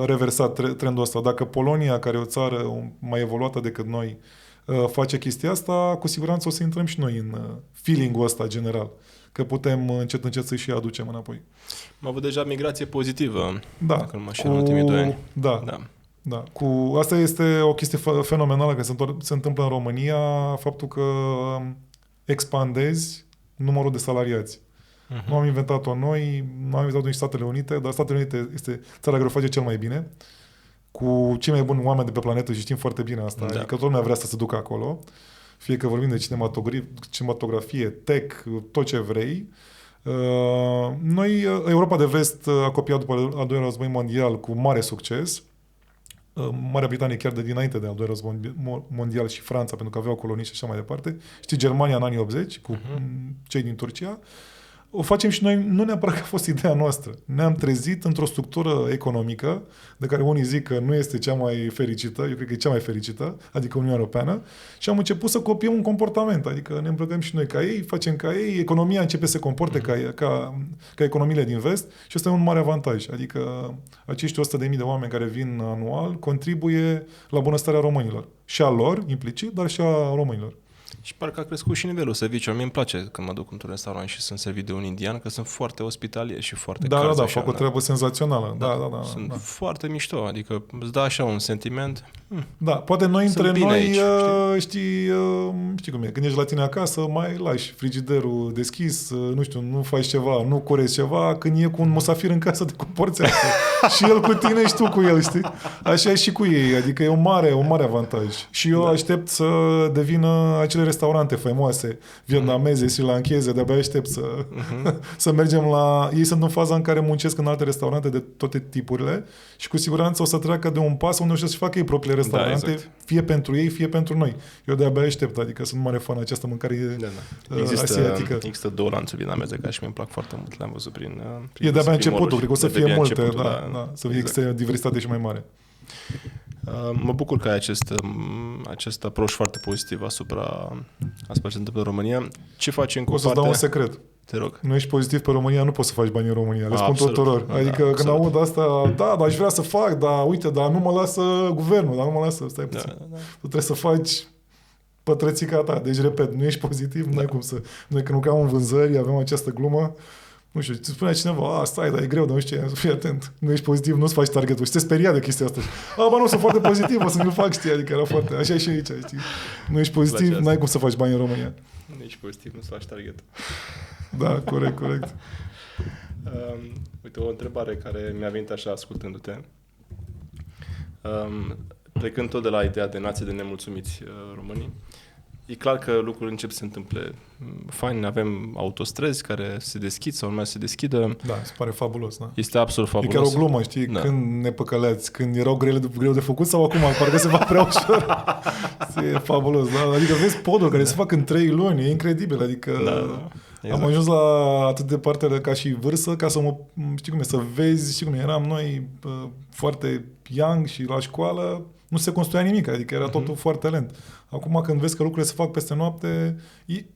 reversat trendul ăsta. Dacă Polonia, care e o țară mai evoluată decât noi, face chestia asta, cu siguranță o să intrăm și noi în feeling-ul ăsta general, că putem încet să și aducem înapoi. Am avut deja migrație pozitivă, da, dacă nu mă înșel, în ultimii 2 ani. Da. Asta este o chestie fenomenală că se întâmplă în România, faptul că expandezi numărul de salariați. Nu am inventat-o noi, nu am inventat-o în Statele Unite, dar Statele Unite este țara care o face cel mai bine, cu cei mai buni oameni de pe planetă și știm foarte bine asta. Adică toată lumea vrea să se ducă acolo. Fie că vorbim de cinematografie, tech, tot ce vrei. Noi, Europa de Vest a copiat după al doilea război mondial cu mare succes. Marea Britanie chiar de dinainte de al doilea război mondial și Franța, pentru că aveau colonii și așa mai departe. Știi, Germania în anii 80 cu cei din Turcia. O facem și noi, nu neapărat că a fost ideea noastră. Ne-am trezit într-o structură economică de care unii zic că nu este cea mai fericită, eu cred că e cea mai fericită, adică Uniunea Europeană, și am început să copiem un comportament, adică ne îmbrăcăm și noi ca ei, facem ca ei, economia începe să se comporte ca economiile din vest și ăsta e un mare avantaj. Adică acești 100.000 de oameni care vin anual contribuie la bunăstarea românilor. Și a lor, implicit, dar și a românilor. Și parcă a crescut și nivelul serviciului. Mie îmi place când mă duc într-un restaurant și sunt servit de un indian, că sunt foarte ospitalieri și foarte calzi. Da, fac o treabă senzațională. Sunt foarte mișto, adică îți dă așa un sentiment. Da, poate noi între noi, aici, știi cum e, când ești la tine acasă, mai lași frigiderul deschis, nu știu, nu faci ceva, nu curezi ceva, când e cu un musafir în casă te comporți așa. Și el cu tine și tu cu el, știi? Așa e și cu ei, adică e un mare avantaj. Și eu aștept să devină acele restaurante faimoase, vietnameze, sri-lancheze, de-abia aștept să mergem la... Ei sunt în faza în care muncesc în alte restaurante de toate tipurile și cu siguranță o să treacă de un pas unde o să-și facă ei propriile restaurante, exact. Fie pentru ei, fie pentru noi. Eu de-abia aștept, adică sunt mare fan această mâncare asiatică. Există 2 lanțuri vietnameze care și mi-mi plac foarte mult, le-am văzut prin e de-abia începutul, cred că o să fie multe, să existe o diversitate și mai mare. Mă bucur că ai acest approach foarte pozitiv asupra ce se întâmplă în România. Ce faci în să-ți dau un secret. Te rog. Nu ești pozitiv pe România, nu poți să faci bani în România. Le spun tuturor. Adică când aud asta, dar aș vrea să fac, dar uite, dar nu mă lasă guvernul, dar nu mă lasă, stai puțin. Tu trebuie să faci pătrățica ta. Deci, repet, nu ești pozitiv, nu ai cum să... Noi când lucram în vânzări, avem această glumă. Nu știu, îți spunea cineva, stai, dar e greu, dar nu știu ce, fii atent, nu ești pozitiv, nu-ți faci targetul. Și te speria de chestia asta. Nu, sunt foarte pozitiv, o să mi-l fac, știi, adică era foarte, așa și aici, știi. Nu ești pozitiv, n-ai cum să faci bani în România. Nu ești pozitiv, nu-ți faci targetul. Da, corect. Uite, o întrebare care mi-a venit așa ascultându-te. Plecând tot de la ideea de nație de nemulțumiți românii, e clar că lucrurile încep să se întâmple fain, avem autostrăzi care se deschid sau urmează să se deschidă. Da, se pare fabulos, da. Este absolut fabulos. E chiar o glumă, știi, când ne păcăleați, când erau greu de făcut sau acum, parcă se va prea ușor. E fabulos, da? Adică vezi poduri care se fac în 3 luni, e incredibil, adică... Exact. Am ajuns la atât de departe ca și vârstă, ca să știi cum e, să vezi, știi cum e, eram noi foarte young și la școală, nu se construia nimic, adică era totul foarte lent. Acum când vezi că lucrurile se fac peste noapte,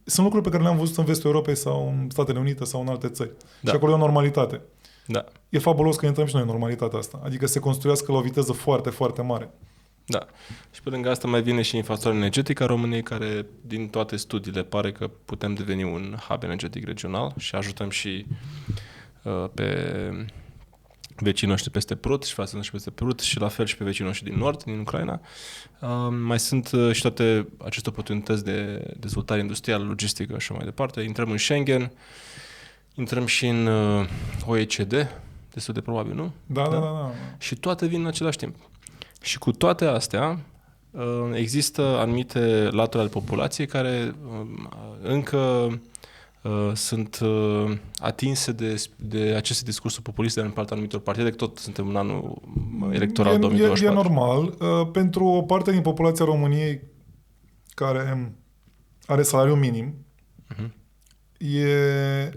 sunt lucruri pe care le-am văzut în vestul Europei sau în Statele Unite sau în alte țări. Da. Și acolo e o normalitate. Da. E fabulos că intrăm și noi în normalitatea asta. Adică se construiască la o viteză foarte, foarte mare. Da. Și pe lângă asta mai vine și infrastructura energetică a României, care din toate studiile pare că putem deveni un hub energetic regional și ajutăm și pe vecinii noștri peste Prut și frații noștri peste Prut și la fel și pe vecinii noștri din nord, din Ucraina. Mai sunt și toate aceste oportunități de dezvoltare industrială, logistică și mai departe. Intrăm în Schengen, intrăm și în OECD, destul de probabil, nu? Da. Și toate vin în același timp. Și cu toate astea, Există anumite laturi ale populației care încă sunt atinse de aceste discursuri populiste din partea anumitor partide, că tot suntem în anul electoral 2024. E normal. Pentru o parte din populația României care are salariu minim,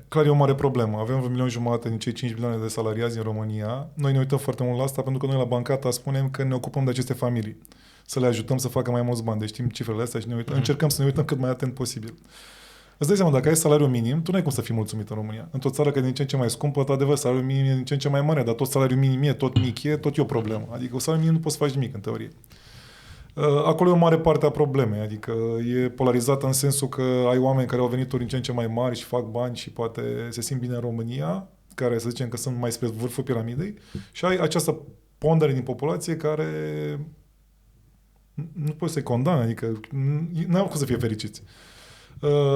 clar e o mare problemă. Avem 1,5 milion din cei 5 milioane de salariați din România. Noi ne uităm foarte mult la asta pentru că noi la Bancata spunem că ne ocupăm de aceste familii. Să le ajutăm să facă mai mulți bani. Deci știm cifrele astea și încercăm să ne uităm cât mai atent posibil. Îți dai seama, dacă ai salariu minim, tu n-ai cum să fii mulțumit în România. Într-o țară care e din ce în ce mai scumpă, adevăr, salariul minim e din ce în ce mai mare, dar tot salariul minim e, tot mic e, tot e o problemă. Adică salariul minim nu poți să faci nimic, în teorie. Acolo e o mare parte a problemei, adică e polarizată în sensul că ai oameni care au venituri din ce în ce mai mari și fac bani și poate se simt bine în România, care să zicem că sunt mai spre vârful piramidei, și ai această pondere din populație care nu poți să-i condamni, adică n-au cum să fie fericiți.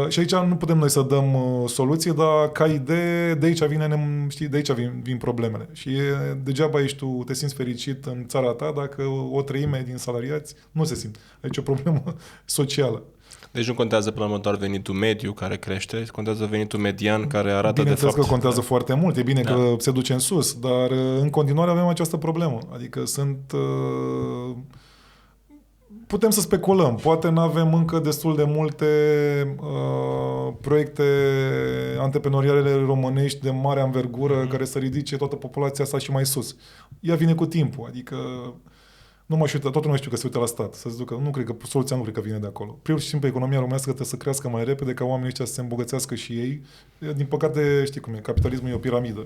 Și aici nu putem noi să dăm soluție, dar ca idee, de aici de aici vin problemele. Și degeaba ești tu, te simți fericit în țara ta dacă o treime din salariați nu se simt. Aici e o problemă socială. Deci nu contează până la urmă doar venitul mediu care crește, contează venitul median care arată de fapt... că contează foarte mult, e bine că se duce în sus, dar în continuare avem această problemă. Adică putem să speculăm. Poate nu avem încă destul de multe proiecte antreprenoriale românești de mare anvergură care să ridice toată populația asta și mai sus. Ea vine cu timpul. Adică toată lumea știu că se uită la stat. Să zic că soluția nu cred că vine de acolo. Pur și simplu, economia românească trebuie să crească mai repede ca oamenii ăștia să se îmbogățească și ei. Din păcate, știi cum e, capitalismul e o piramidă.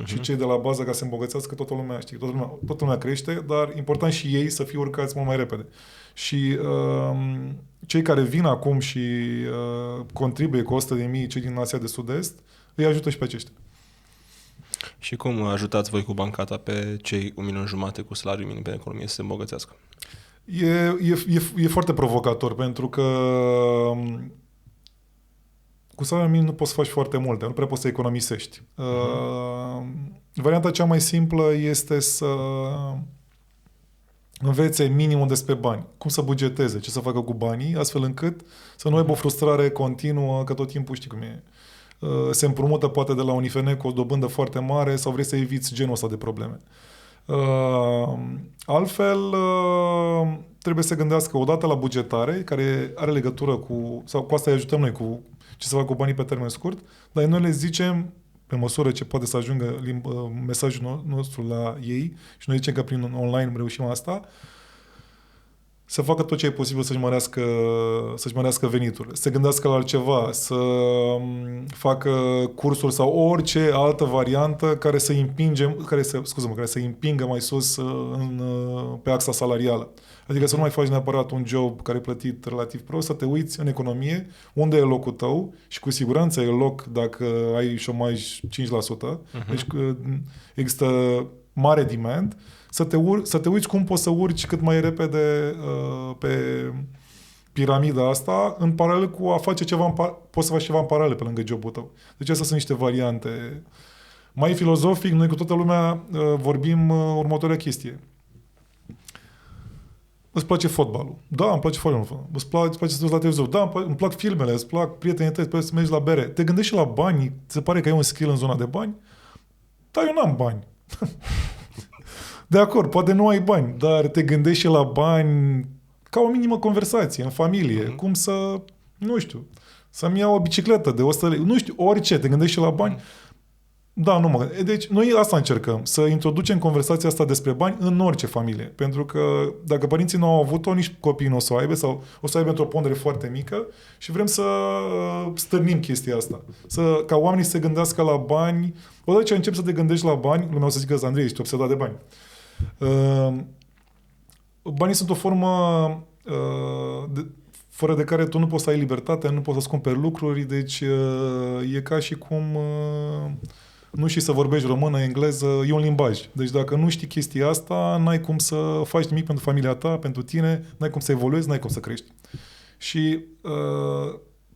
Și cei de la bază, ca să se îmbogățească, toată lumea crește, dar important și ei să fie urcați mult mai repede. Și cei care vin acum și contribuie cu 100.000, cei din Asia de Sud-Est, îi ajută și pe aceștia. Și cum ajutați voi cu Bancata pe cei 1,5 milion cu salariu minim pe economie să se îmbogățească? E foarte provocator, pentru că cu salariul minim nu poți să faci foarte multe, nu prea poți să economisești. Varianta cea mai simplă este să învețe minimul despre bani, cum să bugeteze, ce să facă cu banii, astfel încât să nu aibă o frustrare continuă, că tot timpul știi cum e. Se împrumută poate de la un IFN cu o dobândă foarte mare sau vrei să eviți genul ăsta de probleme. Altfel, trebuie să gândească odată la bugetare, care are legătură cu asta îi ajutăm noi cu ce să facă cu banii pe termen scurt, dar noi le zicem, pe măsură ce poate să ajungă mesajul nostru la ei, și noi zicem că prin online reușim asta, să facă tot ce e posibil să-și mărească veniturile, să se gândească la altceva, să facă cursuri sau orice altă variantă care să împingă mai sus pe axa salarială. Adică să nu mai faci neapărat un job care e plătit relativ prost, să te uiți în economie, unde e locul tău și cu siguranță e loc dacă ai șomaj 5%, deci există mare demand, să te uiți cum poți să urci cât mai repede pe piramida asta, în paralel cu a face ceva, poți să faci ceva în paralel pe lângă jobul tău. Deci astea sunt niște variante. Mai filozofic, noi cu toată lumea vorbim următoarea chestie. Îți place fotbalul? Da, îmi place fotbalul. Îți place să te uiți la televizor? Da, îmi plac filmele, îți plac prietenii tăi, îți să mergi la bere. Te gândești și la bani? Se pare că ai un skill în zona de bani? Da, eu n-am bani. De acord, poate nu ai bani, dar te gândești și la bani ca o minimă conversație în familie. Cum să, nu știu, să-mi iau o bicicletă de 100 lei. Nu știu, orice, te gândești și la bani. Da, nu mă. Deci noi asta încercăm, să introducem conversația asta despre bani în orice familie. Pentru că dacă părinții nu au avut-o, nici copiii nu o să o aibă sau o să aibă într-o pondere foarte mică și vrem să stârnim chestia asta. Ca oamenii să se gândească la bani. Odată ce începi să te gândești la bani, lumea o să zică, Andrei, ești obsedat de bani. Banii sunt o formă fără de care tu nu poți să ai libertate, nu poți să-ți cumperi lucruri, deci e ca și cum nu știi să vorbești română, engleză, e un limbaj. Deci dacă nu știi chestia asta, n-ai cum să faci nimic pentru familia ta, pentru tine, n-ai cum să evoluezi, n-ai cum să crești. Și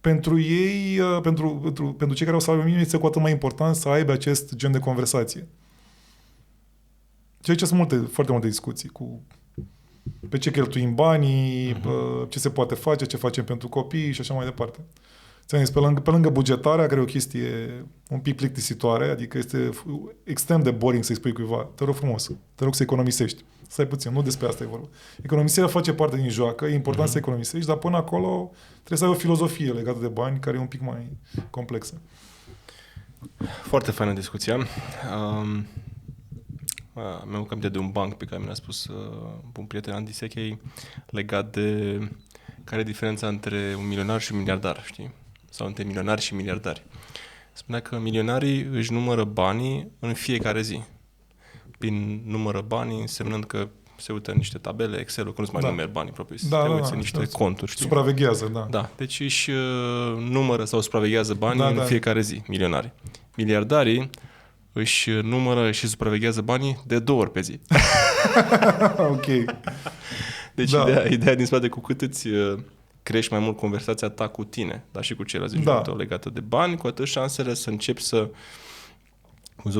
pentru ei, pentru cei care au salariu minim, este cu atât mai important să aibă acest gen de conversație. Și aici sunt foarte multe discuții cu pe ce cheltuim banii, ce se poate face, ce facem pentru copii și așa mai departe. Ți-am zis, pe lângă bugetarea, care e o chestie un pic plictisitoare, adică este extrem de boring să-i spui cuiva, te rog frumos, te rog să economisești. Stai puțin, nu despre asta e vorba. Economisirea face parte din joacă, e important să economisești, dar până acolo trebuie să ai o filozofie legată de bani, care e un pic mai complexă. Foarte faină discuția. Mi-am cam de un banc pe care mi-a spus un prieten Andy Sechei legat de care e diferența între un milionar și un miliardar, știi? Sau între milionari și miliardari. Spunea că milionarii își numără banii în fiecare zi. Prin numără banii însemnând că se uită în niște tabele, Excel-ul, că nu-ți mai numeri banii propriu. Te uiți în niște conturi, știi? Supraveghează, da. Da, deci își numără sau supraveghează banii în fiecare zi, milionarii. Miliardarii își numără și supraveghează banii de 2 ori pe zi. Ok. Deci ideea din spate, cu cât îți crești mai mult conversația ta cu tine, dar și cu ceilalți legată de bani, cu atât șansele să începi să, cum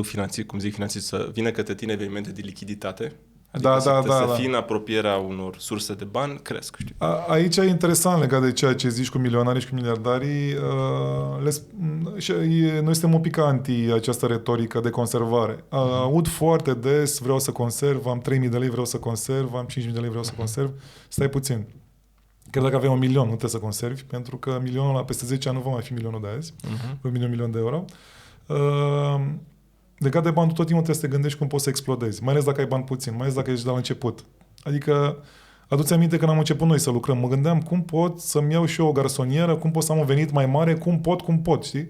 zic finanții, să vină către tine evenimente de lichiditate. Adică să fii în apropierea unor surse de bani, cresc, știi? Aici e interesant legat de ceea ce zici cu milionarii și cu miliardarii. Noi suntem un pic anti această retorică de conservare. Aud foarte des, vreau să conserv, am 3.000 de lei, vreau să conserv, am 5.000 de lei, vreau să conserv. Stai puțin. Chiar dacă avem 1 milion, nu trebuie să conservi, pentru că milionul ăla peste 10 ani nu va mai fi milionul de azi, 1 milion de euro. Legat de bani, tot timpul trebuie să te gândești cum poți să explodezi, mai ales dacă ai bani puțin, mai ales dacă ești de la început. Adică, adu-ți aminte când am început noi să lucrăm, mă gândeam cum pot să-mi iau și eu o garsonieră, cum pot să am un venit mai mare, cum pot, știi?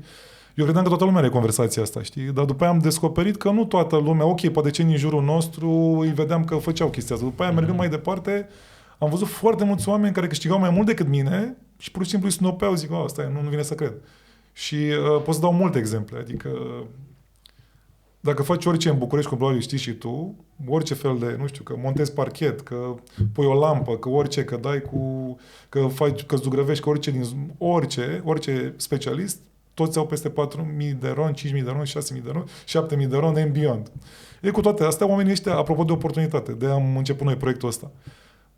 Eu credeam că toată lumea are conversația asta, știi? Dar după aia am descoperit că nu toată lumea, ok, poate cei din jurul nostru îi vedeam că făceau chestia asta. După aia, mergând mai departe, am văzut foarte mulți oameni care câștigau mai mult decât mine și pur și simplu îi snopeau, zic, stai, nu vine să cred. Și pot să dau multe exemple, adică dacă faci orice în București, cum probabil știi și tu, orice fel de, nu știu, că montezi parchet, că pui o lampă, că orice, că dai că zugrăvești, că orice specialist, toți au peste 4.000 de ron, 5.000 de ron, 6.000 de ron, 7.000 de ron and beyond. Cu toate astea, oamenii ăștia, apropo de oportunitate, de am început noi proiectul ăsta.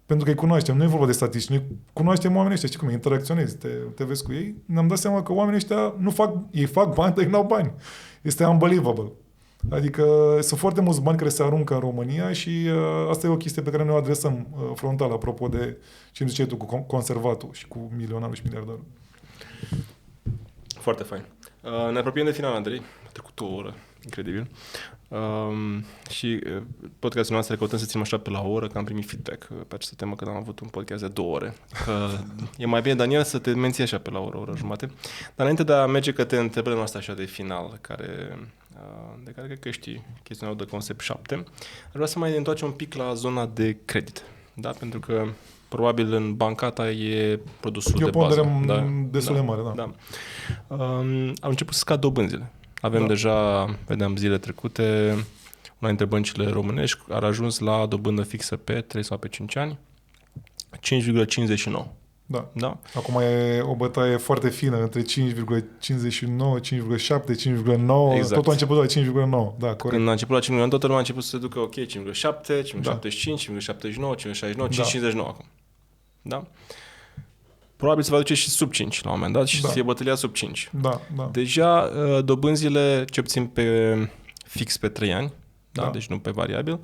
Pentru că îi cunoaștem, nu e vorba de statistici, noi cunoaștem oamenii ăștia, știi cum, interacționezi, te vezi cu ei, ne-am dat seama că oamenii ăștia ei fac bani, dar ei n-au bani. Este unbelievable. Adică sunt foarte mulți bani care se aruncă în România și asta e o chestie pe care noi o adresăm frontal, apropo de ce ziceai tu cu conservatul și cu milionarul și miliardarul. Foarte fain. Ne apropiem de final, Andrei. A trecut o oră. Incredibil. Și podcastul noastră căutăm să ținem așa pe la o oră, că am primit feedback pe această temă când am avut un podcast de 2 ore. Că e mai bine, Daniel, să te menții așa pe la o oră jumate. Dar înainte de a merge către întrebările noastre așa de final, de care cred că știi chestiunea de concept 7, aș vrea să mai întoarcem un pic la zona de credit. Da? Pentru că probabil în banca ta e produsul de bază. E o pondere destul de mare, da. Au început să scadă dobânzile. Avem deja, vedeam zile trecute, una dintre băncile românești a ajuns la dobândă fixă pe 3 sau pe 5 ani, 5,59. Da. Acum e o bătaie foarte fină între 5,59, 5,7, 5,9, exact. Totul a început la 5,9. Da, corect. Când a început la 5,9, toată lumea a început să se ducă, ok, 5,7, 5,75, 5,79, 5,69, 5,59 acum. Da? Probabil se va duce și sub 5 la un moment dat și să fie bătălia sub 5. Da. Deja dobânzile ce obțin pe fix pe 3 ani, deci nu pe variabil,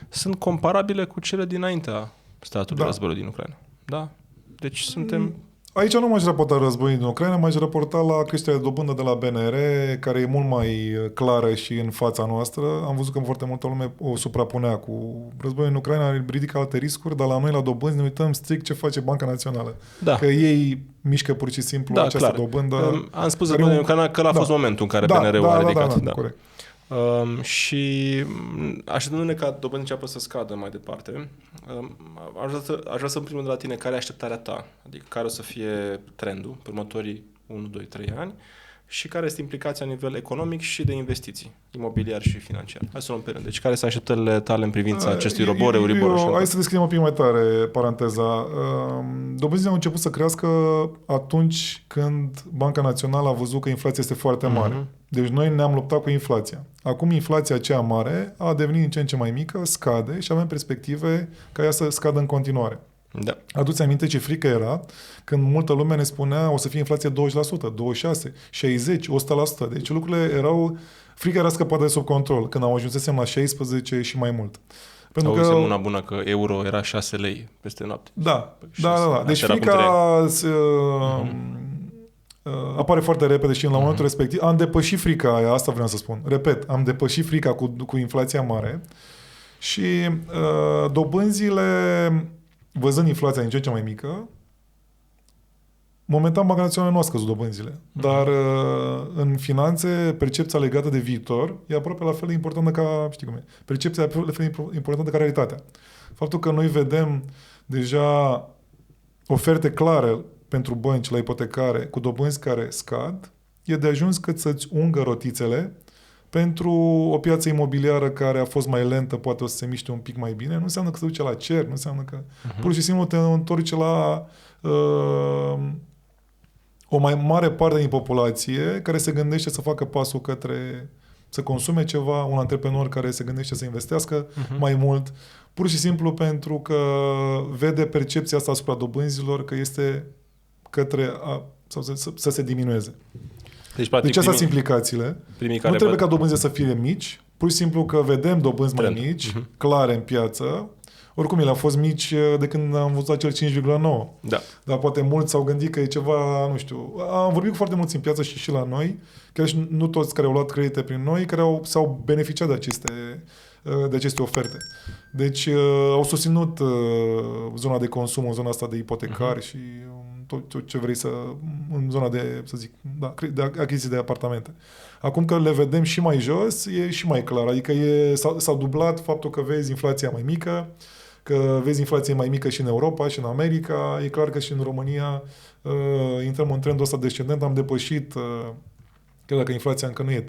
sunt comparabile cu cele dinaintea statului războiului din Ucraina. Da? Deci suntem... Aici nu m-aș raporta războiul din Ucraina, m-aș raporta la creșterea de dobândă de la BNR, care e mult mai clară și în fața noastră. Am văzut că foarte multă lume o suprapunea cu războiul în Ucraina, ridică alte riscuri, dar la noi, la dobânzi, ne uităm strict ce face Banca Națională. Da. Că ei mișcă pur și simplu această dobândă. Am spus în Ucraina că a fost momentul în care BNR-ul a ridicat. Da, corect. Și așteptându-ne ca dobânda înceapă să scadă mai departe, aș vrea să în primul de la tine care e așteptarea ta, adică care o să fie trendul pe următorii 1, 2, 3 ani și care este implicația la nivel economic și de investiții, imobiliar și financiar. Hai să luăm pe rând. Deci care sunt așteptările tale în privința acestui ROBOR, Euribor? Hai să deschidem un pic mai tare paranteza. Dobânzile au început să crească atunci când Banca Națională a văzut că inflația este foarte mare. Deci noi ne-am luptat cu inflația. Acum inflația aceea mare a devenit din ce în ce mai mică, scade și avem perspective ca ea să scadă în continuare. Da. Adu-ți aminte ce frică era când multă lume ne spunea o să fie inflație 20%, 26%, 60%, 100%. Deci lucrurile erau... Frica era scăpată de sub control când am ajunsesem la 16 și mai mult. Pentru că una bună că euro era 6 lei peste noapte. Da. Deci frica apare foarte repede și în la momentul respectiv am depășit frica aia, asta vreau să spun. Repet, am depășit frica cu inflația mare și dobânzile, văzând inflația din ce în ce mai mică, momentan Banca Națională nu a scăzut dobânzile, dar în finanțe, percepția legată de viitor e aproape la fel de importantă ca, știi cum e, percepția e la fel de importantă ca realitatea. Faptul că noi vedem deja oferte clare pentru bănci la ipotecare cu dobânzi care scad, e de ajuns cât să-ți ungă rotițele pentru o piață imobiliară care a fost mai lentă, poate o să se miște un pic mai bine. Nu înseamnă că se duce la cer, nu înseamnă că pur și simplu te întorci la o mai mare parte din populație care se gândește să facă pasul către să consume ceva, un antreprenor care se gândește să investească mai mult, pur și simplu pentru că vede percepția asta asupra dobânzilor că este către sau să se diminueze. Deci astea sunt implicațiile. Nu trebuie ca dobânzile să fie mici, pur și simplu că vedem dobânzi mai mici, clare în piață. Oricum, ele au fost mici de când am văzut acel 5,9. Da. Dar poate mulți s-au gândit că e ceva, nu știu... Am vorbit cu foarte mulți în piață și la noi, chiar și nu toți care au luat credite prin noi, care s-au beneficiat de aceste oferte. Deci au susținut zona de consum, zona asta de ipotecari și tot ce vrei în zona de, să zic, de achiziții de apartamente. Acum că le vedem și mai jos, e și mai clar. Adică s-a dublat faptul că vezi inflația mai mică, că vezi inflație mai mică și în Europa și în America. E clar că și în România intrăm în trendul ăsta descendent. Am depășit, chiar dacă inflația încă nu e 3-4%,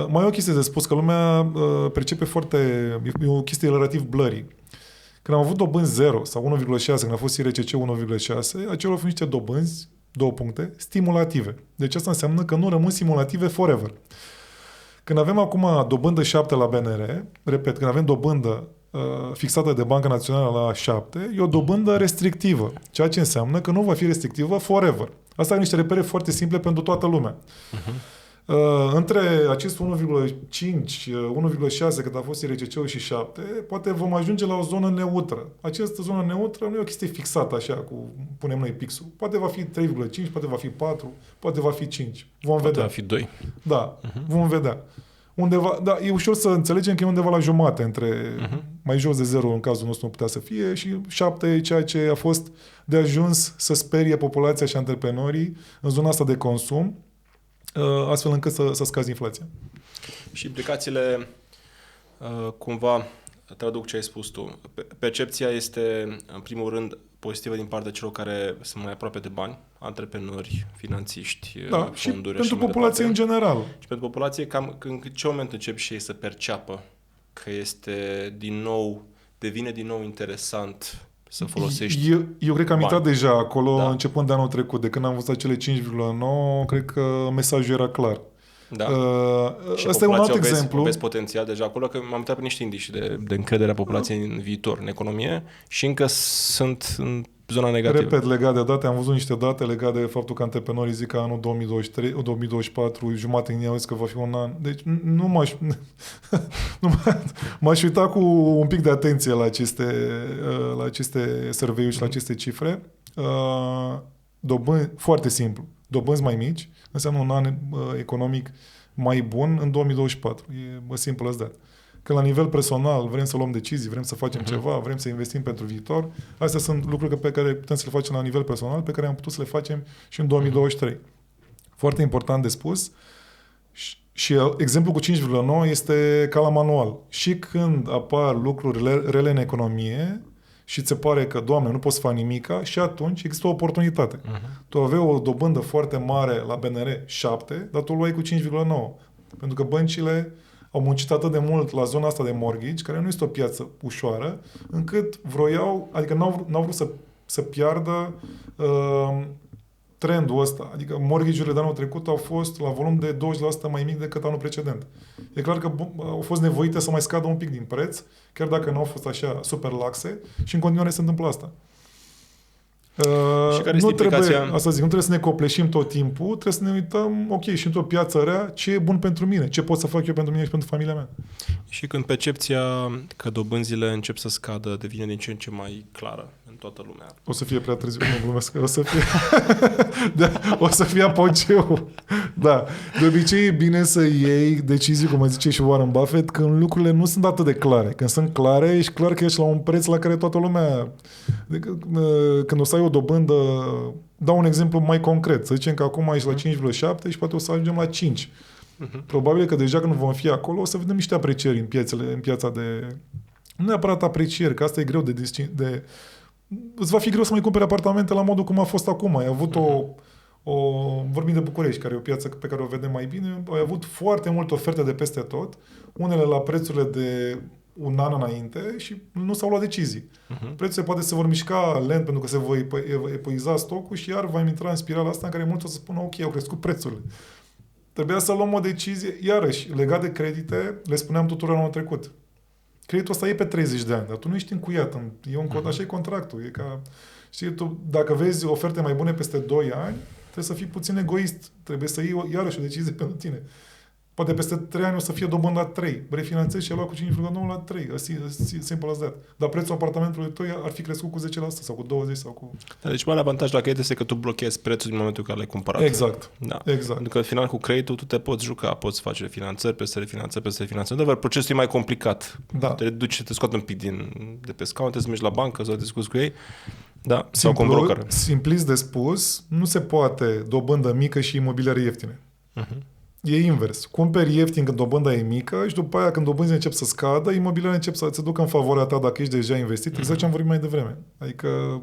mai e o chestie de spus, că lumea percepe foarte... E o chestie relativ blurry. Când am avut dobânzi 0 sau 1,6, când a fost IRCC 1,6, acelea au fost niște dobânzi, 2 puncte, stimulative. Deci asta înseamnă că nu rămân stimulative forever. Când avem acum dobândă 7 la BNR, repet, când avem dobândă fixată de Banca Națională la 7, e o dobândă restrictivă, ceea ce înseamnă că nu va fi restrictivă forever. Asta are niște repere foarte simple pentru toată lumea. Între acest 1,5, 1,6 cât a fost IRCC-ul și 7, poate vom ajunge la o zonă neutră. Această zonă neutră nu e o chestie fixată așa, punem noi pixul. Poate va fi 3,5, poate va fi 4, poate va fi 5. Vom vedea. Poate va fi 2. Da, vom vedea. Undeva, da, e ușor să înțelegem că e undeva la jumate între mai jos de 0 în cazul nostru nu putea să fie și 7 e ceea ce a fost de ajuns să sperie populația și antreprenorii în zona asta de consum, astfel încât să scazi inflația. Și implicațiile, cumva, traduc ce ai spus tu. Percepția este, în primul rând, pozitivă din partea celor care sunt mai aproape de bani, antreprenori, finanțiști, fonduri și pentru populație în general. Și pentru populație, cam în ce moment încep și ei să perceapă că devine din nou interesant să folosești Eu cred că am intrat deja acolo începând de anul trecut. De când am văzut acele 5,9, cred că mesajul era clar. Da. Și ăsta e un alt exemplu. Vezi potențial deja acolo, că m-am uitat pe niște indici de încredere a populației în viitor, în economie, și încă sunt în zona negativă. Repet, legat de date, am văzut niște date legate de faptul că antreprenorii zic că anul 2023, 2024, jumate din ea că va fi un an. Deci m-aș uita cu un pic de atenție la aceste survey-uri și la aceste cifre. Foarte simplu. Dobânzi mai mici înseamnă un an economic mai bun în 2024. E simplu as that. Că la nivel personal vrem să luăm decizii, vrem să facem ceva, vrem să investim pentru viitor. Astea sunt lucruri pe care putem să le facem la nivel personal, pe care am putut să le facem și în 2023. Foarte important de spus. Și exemplul cu 5,9 este ca la manual. Și când apar lucruri rele în economie și ți se pare că, Doamne, nu poți să faci nimica, și atunci există o oportunitate. Tu aveai o dobândă foarte mare la BNR 7, dar tu o luai cu 5,9. Pentru că băncile au muncit atât de mult la zona asta de mortgage, care nu este o piață ușoară, încât vroiau, adică n-au vrut să piardă trendul ăsta. Adică mortgage-urile de anul trecut au fost la volum de 20% mai mic decât anul precedent. E clar că au fost nevoite să mai scadă un pic din preț, chiar dacă nu au fost așa super laxe, și în continuare se întâmplă asta. Și care este implicația? Nu trebuie să ne copleșim tot timpul, trebuie să ne uităm, ok, și într-o piață rea, ce e bun pentru mine, ce pot să fac eu pentru mine și pentru familia mea. Și când percepția că dobânzile încep să scadă, devine din ce în ce mai clară în toată lumea. O să fie prea târziu, nu glumesc, o să fie, da, o să fie apogeu. Da, de obicei e bine să iei decizii, cum zice și Warren Buffett, când lucrurile nu sunt atât de clare. Când sunt clare, ești clar că ești la un preț la care toată lumea... Când o să ai o dobândă, dau un exemplu mai concret. Să zicem că acum ești la 5,7 și poate o să ajungem la 5. Probabil că deja când vom fi acolo, o să vedem niște aprecieri în piața de... Nu neapărat aprecieri, că asta e greu de... Îți va fi greu să mai cumperi apartamente la modul cum a fost acum. Ai avut vorbim de București, care e o piață pe care o vedem mai bine, ai avut foarte multe oferte de peste tot, unele la prețurile de un an înainte și nu s-au luat decizii. Prețurile poate se vor mișca lent pentru că se va epuiza stocul și iar va intra în spirala asta în care mulți o să spună ok, au crescut prețurile. Trebuia să luăm o decizie, iarăși, legat de credite, le spuneam tuturor anul trecut. Creditul ăsta e pe 30 de ani, dar tu nu ești încuiat. Așa e contractul. E ca, știi, tu, dacă vezi oferte mai bune peste 2 ani, trebuie să fii puțin egoist. Trebuie să iei iarăși o decizie pentru tine. Poate peste 3 ani o să fie dobândă la 3. Refinanțezi și ai luat cu 5,9 la 3. Simple as that. Dar prețul apartamentului tău ar fi crescut cu 10% sau cu 20% sau cu... Deci mare avantaj la credit este că tu blochezi prețul din momentul în care l-ai cumpărat. Exact. Da. Exact. Pentru că, în final, cu creditul tu te poți juca, poți face refinanțări, peste refinanțări. Dar procesul e mai complicat. Da. Te reduci, te scoate un pic de pe scaun, te să mergi la bancă, să discuți cu ei. Da, sau cu un broker. Simplist de spus, nu se poate dobândă mică și imobiliare ieftine. E invers. Cumperi ieftin când dobânda e mică și după aia când dobânzile încep să scadă, imobiliare încep să se ducă în favoarea ta dacă ești deja investit. Exact ce am vorbit mai devreme. Adică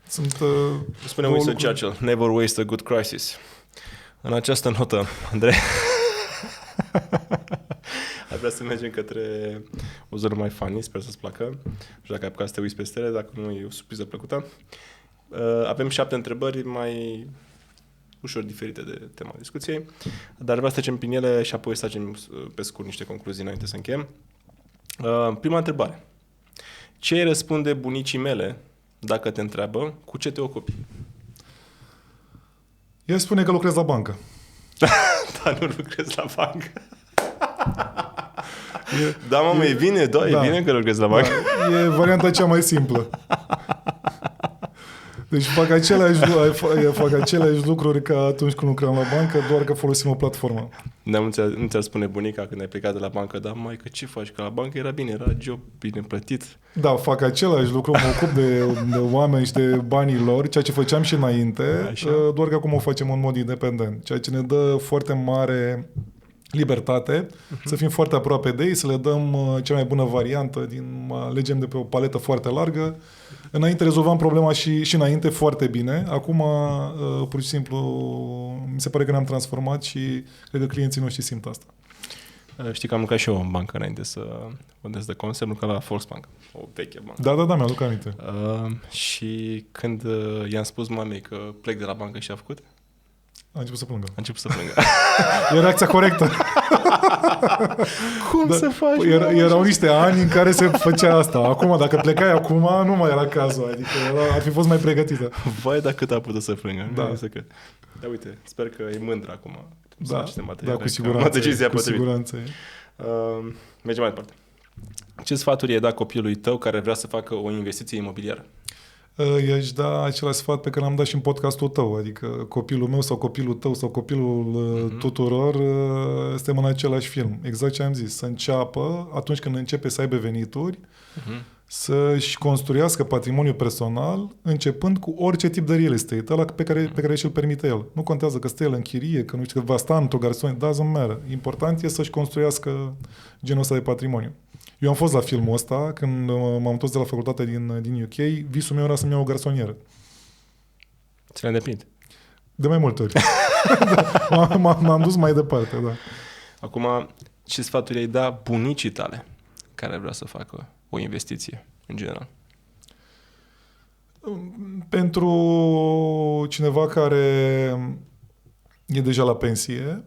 sunt... Spune Winston Churchill, never waste a good crisis. În această notă, Andrei, ar vrea să mergem către o zonă mai funny, sper să-ți placă. Nu știu dacă ai apucat să te uiți peste ele, dacă nu e o surpriză plăcută. Avem 7 întrebări mai ușor diferite de tema discuției, dar vreau să trecem prin ele și apoi să tragem pe scurt niște concluzii înainte să încheiem. Prima întrebare. Ce îi răspunde bunicii mele dacă te întreabă cu ce te ocupi? El spune că lucrez la bancă. Dar nu lucrezi la bancă. Da, mamă, e bine, e bine că lucrezi la bancă. Da, e varianta cea mai simplă. Deci fac aceleași lucruri ca atunci când lucram la bancă, doar că folosim o platformă. Nu ți-ar spune bunica când ai plecat de la bancă, dar mai că ce faci? Că la bancă era bine, era job bine plătit. Da, fac același lucru, mă ocup de oameni și de banii lor, ceea ce făceam și înainte, așa. Doar că acum o facem în mod independent, ceea ce ne dă foarte mare libertate, să fim foarte aproape de ei, să le dăm cea mai bună variantă, alegem de pe o paletă foarte largă. Înainte rezolvam problema și înainte foarte bine. Acum, pur și simplu, mi se pare că ne-am transformat și cred că clienții noștri simt asta. Știi că am lucrat și eu în bancă înainte să vândesc de concept, lucram la Volksbank, o veche bancă. Da, mi-aduc aminte. Și când i-am spus mamei că plec de la bancă și a făcut? A început să plângă. E reacția corectă. Cum să faci? Erau niște ani în care se făcea asta. Acum, dacă plecai acum, nu mai era cazul. Adică ar fi fost mai pregătită. Vai, dar cât a putut să plângă. Da. Da, uite, sper că e mândră acum. Da, cu siguranță. Mergem mai departe. Ce sfaturi i-ai dat copilului tău care vrea să facă o investiție imobiliară? I-aș da același sfat pe care l-am dat și în podcastul tău, adică copilul meu sau copilul tău sau copilul tuturor suntem în același film. Exact ce am zis, să înceapă atunci când începe să aibă venituri, să-și construiască patrimoniul personal, începând cu orice tip de real estate, ăla pe care și-l permite el. Nu contează că stă el în chirie, că nu știu, că va sta într-o garsonie, doesn't matter. Important e să-și construiască genul ăsta de patrimoniu. Eu am fost la filmul ăsta, când m-am întors de la facultate din UK, visul meu era să-mi iau o garsonieră. Ți l-ai îndeplinit? De mai multe ori. M-am dus mai departe, da. Acum, ce sfaturi ai da bunicii tale care vrea să facă o investiție, în general? Pentru cineva care e deja la pensie,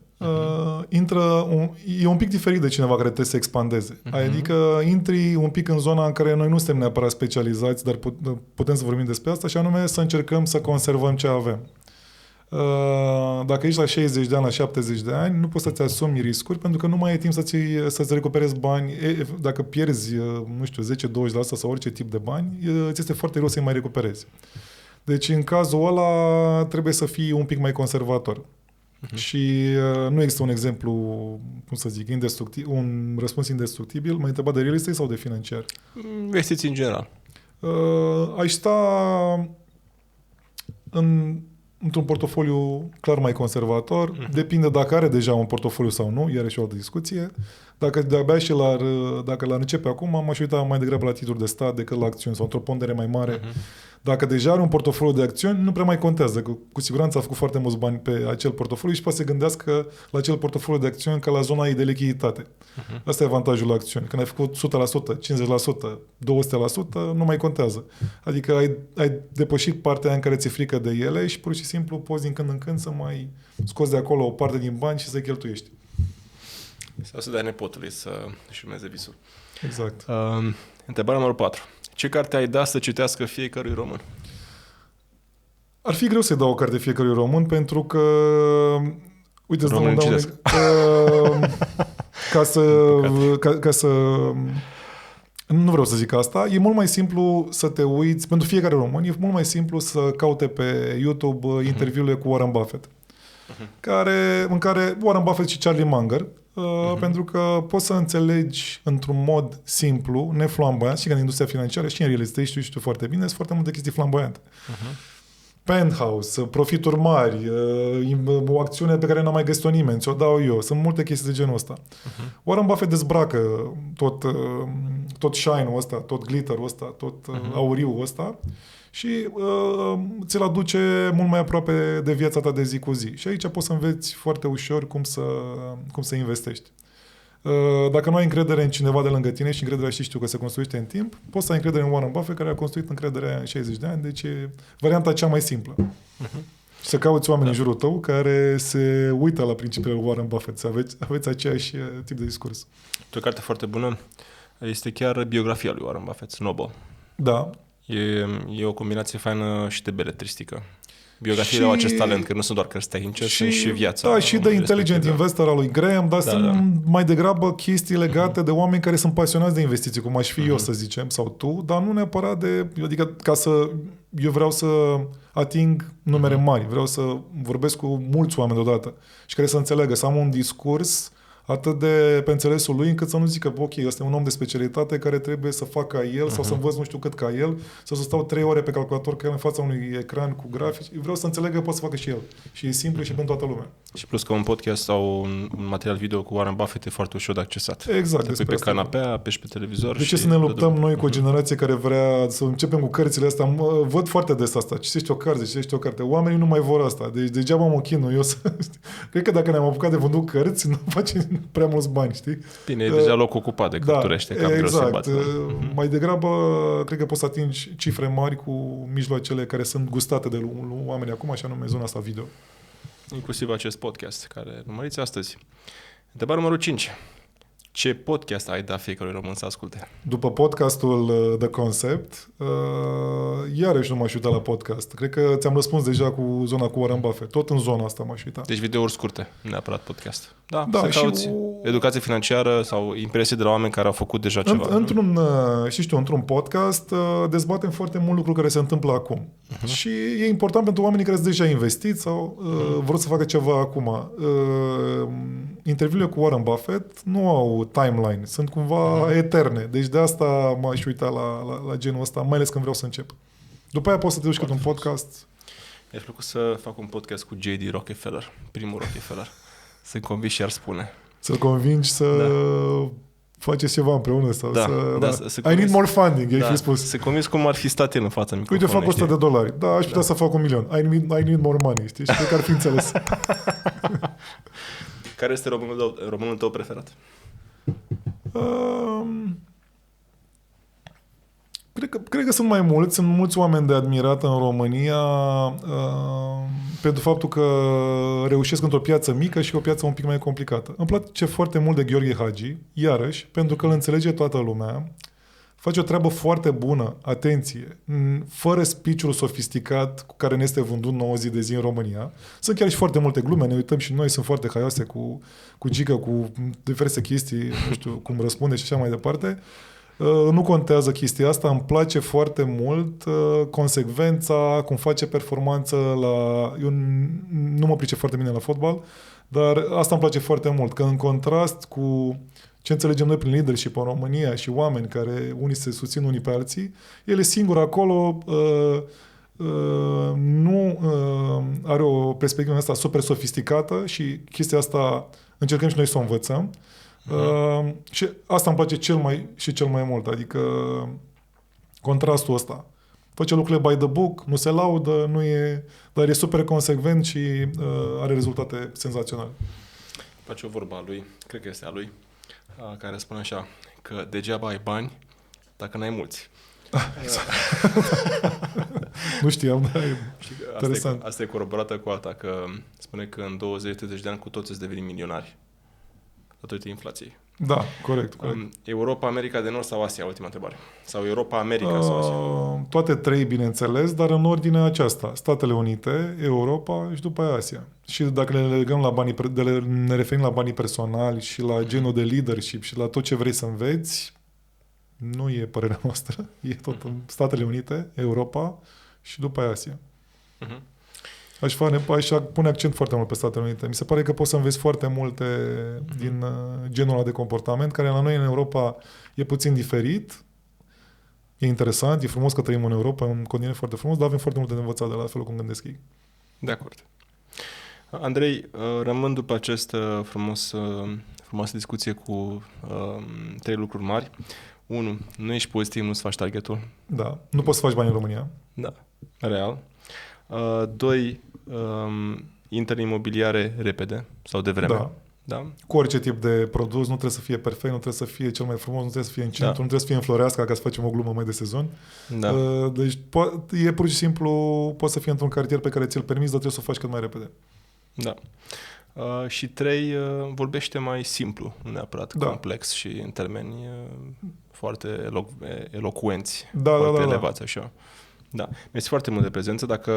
e un pic diferit de cineva care trebuie să expandeze. Adică intri un pic în zona în care noi nu suntem neapărat specializați, dar putem să vorbim despre asta, și anume să încercăm să conservăm ce avem. Dacă ești la 60 de ani, la 70 de ani, nu poți să-ți asumi riscuri pentru că nu mai e timp să-ți recuperezi bani. Dacă pierzi, nu știu, 10-20% sau orice tip de bani, ți este foarte greu să-i mai recuperezi. Deci în cazul ăla trebuie să fii un pic mai conservator. Și nu există un exemplu, cum să zic, un răspuns indestructibil. M-ai întrebat de real estate sau de financiar? Investiții în general. Aș sta într-un portofoliu clar mai conservator. Depinde dacă are deja un portofoliu sau nu, iarăși o altă discuție. Dacă de-abia dacă l-ar începe acum, m-aș uita mai degrabă la titluri de stat decât la acțiuni sau într-o pondere mai mare. Dacă deja are un portofoliu de acțiuni, nu prea mai contează, că cu siguranță a făcut foarte mulți bani pe acel portofoliu și poate să se gândească la acel portofoliu de acțiuni ca la zona ei de lichiditate. Asta e avantajul la acțiuni. Când ai făcut 100%, 50%, 200%, nu mai contează. Adică ai depășit partea în care ți-e frică de ele și pur și simplu poți din când în când să mai scoți de acolo o parte din bani și să cheltuiești. Sau să dai nepotului să-și urmeze visul. Exact. Întrebarea numărul 4. Ce carte ai da să citească fiecărui român? Ar fi greu să-i dau o carte fiecărui român pentru că... Uite, ca să... Nu vreau să zic asta. E mult mai simplu să te uiți... Pentru fiecare român e mult mai simplu să caute pe YouTube interviurile cu Warren Buffett. În care Warren Buffett și Charlie Munger, pentru că poți să înțelegi într-un mod simplu, neflamboiant, și că în industria financiară și în real estate știu foarte bine, sunt foarte multe chestii flamboiante. Penthouse, profituri mari, o acțiune pe care n-a mai găsit-o nimeni, ți-o dau eu. Sunt multe chestii de genul ăsta. Warren Buffett dezbracă tot shine-ul ăsta, tot glitter-ul ăsta, tot auriul ăsta și ți-l aduce mult mai aproape de viața ta de zi cu zi. Și aici poți să înveți foarte ușor cum să investești. Dacă nu ai încredere în cineva de lângă tine și încrederea știu că se construiește în timp, poți să ai încredere în Warren Buffett, care a construit încrederea în 60 de ani, deci e varianta cea mai simplă. Și să cauți oameni în jurul tău care se uită la principiile Warren Buffett, să aveți aceeași tip de discurs. O carte foarte bună este chiar biografia lui Warren Buffett, Snowball. Da. E o combinație faină și de beletristică. Biografiile au acest talent, că nu sunt doar cărți tehnice, sunt și viața. Da, și de Intelligent Investor al lui Graham, dar sunt mai degrabă chestii legate de oameni care sunt pasionați de investiții, cum aș fi eu, să zicem, sau tu, dar nu neapărat de... Adică eu vreau să ating numere mari, vreau să vorbesc cu mulți oameni deodată și care să înțeleagă, să am un discurs atât de pe înțelesul lui, încât să nu zică, ok, ăsta e un om de specialitate care trebuie să facă ca el sau să învăț nu știu cât ca el, sau să stau 3 ore pe calculator ca el în fața unui ecran cu grafici. Vreau să înțeleg că pot să facă și el. Și e simplu și pentru toată lumea. Și plus că un podcast sau un material video cu Warren Buffett e foarte ușor de accesat. Exact. Te pui pe canapea, apeși pe televizor. De ce să ne luptăm noi cu o generație care vrea să începem cu cărțile astea? Văd foarte des asta. Citești o carte. Oamenii nu mai vor asta. Deci degeaba mă chinui eu să... Cred că dacă ne-am apucat de vândut cărți, nu facem prea mulți bani, știi? Bine, e deja loc ocupat de cărturește. Exact. Mai degrabă, cred că poți să atingi cifre mari cu mijloacele care sunt gustate de oameni acum, așa nume zona asta video. Inclusiv acest podcast care urmăriți astăzi. Întrebarea numărul 5. Ce podcast ai da fiecărui român să asculte? După podcastul The Concept, iarăși nu m-aș uita la podcast. Cred că ți-am răspuns deja cu zona cu Warren Buffett. Tot în zona asta m-aș uita. Deci videouri scurte, neapărat podcast. Da, să cauți educație financiară sau impresii de la oameni care au făcut deja ceva. Într-un podcast dezbatem foarte mult lucruri care se întâmplă acum. Și e important pentru oamenii care sunt deja investiți sau vor să facă ceva acum. Interviurile cu Warren Buffett nu au timeline, sunt cumva eterne. Deci de asta m-aș uita la genul ăsta, mai ales când vreau să încep. După aia poți să te duci câte un podcast. Mi-a plăcut să fac un podcast cu J.D. Rockefeller, primul Rockefeller. Să-i convingi și ar spune. Să-l convingi să faceți ceva împreună sau I need more funding, ai fi spus. Să convingi cum ar fi stat el în fața microfonului. Uite, fac $100. Da, aș putea să fac 1 milion. I need more money, știi? Și cred că ar fi înțeles. Care este românul tău preferat? Cred că sunt mulți oameni de admirat în România pentru faptul că reușesc într-o piață mică și o piață un pic mai complicată. Îmi place foarte mult de Gheorghe Hagi, iarăși, pentru că îl înțelege toată lumea, face o treabă foarte bună, atenție, fără speech-ul sofisticat cu care ne este vândut 9 zi de zi în România. Sunt chiar și foarte multe glume, ne uităm și noi, sunt foarte haioase cu Gica, cu diverse chestii, nu știu cum răspunde și așa mai departe. Nu contează chestia asta, îmi place foarte mult consecvența, cum face performanță eu nu mă pricep foarte bine la fotbal, dar asta îmi place foarte mult, că în contrast cu ce înțelegem noi prin leadership în România și oameni care unii se susțin unii pe alții, el e singur acolo, nu are o perspectivă asta super sofisticată și chestia asta încercăm și noi să o învățăm. Și asta îmi place cel mai mult, adică contrastul ăsta. Face lucrurile by the book, nu se laudă, dar e super consecvent și are rezultate senzaționale. Face o vorba a lui, cred că este a lui, care spune așa, că degeaba ai bani dacă n-ai mulți. Nu știam, dar interesant. Asta e coroborată cu alta, că spune că în 20-30 de ani cu toți îți devenim milionari datorită inflației. Da, corect. Europa, America de Nord sau Asia? Ultima întrebare. Sau Europa, America sau Asia? Toate trei, bineînțeles, dar în ordinea aceasta. Statele Unite, Europa și după aia Asia. Și dacă ne legăm ne referim la banii personali și la genul de leadership și la tot ce vrei să înveți, nu e părerea noastră. E tot în Statele Unite, Europa și după aia Asia. Aș pune accent foarte mult pe Statele Unite. Mi se pare că poți să înveți foarte multe din genul ăla de comportament, care la noi în Europa e puțin diferit. E interesant, e frumos că trăim în Europa, un continent foarte frumos, dar avem foarte multe de învățat de la felul cum gândesc ei. De acord. Andrei, rămân după această frumoasă discuție cu 3 lucruri mari. 1. Nu ești pozitiv, nu-ți faci targetul. Da. Nu poți să faci bani în România. Da. Real. 2. Intră în imobiliare repede sau devreme. Da. Da? Cu orice tip de produs, nu trebuie să fie perfect, nu trebuie să fie cel mai frumos, nu trebuie să fie în centru, nu trebuie să fie în Floreasca, ca să facem o glumă mai de sezon. Da. Deci e pur și simplu, poate să fie într-un cartier pe care ți-l permiți, dar trebuie să o faci cât mai repede. Da. Și 3, vorbește mai simplu, nu neapărat complex și în termeni foarte elocuenți, foarte elevați așa. Da. Mersi foarte mult de prezență. Dacă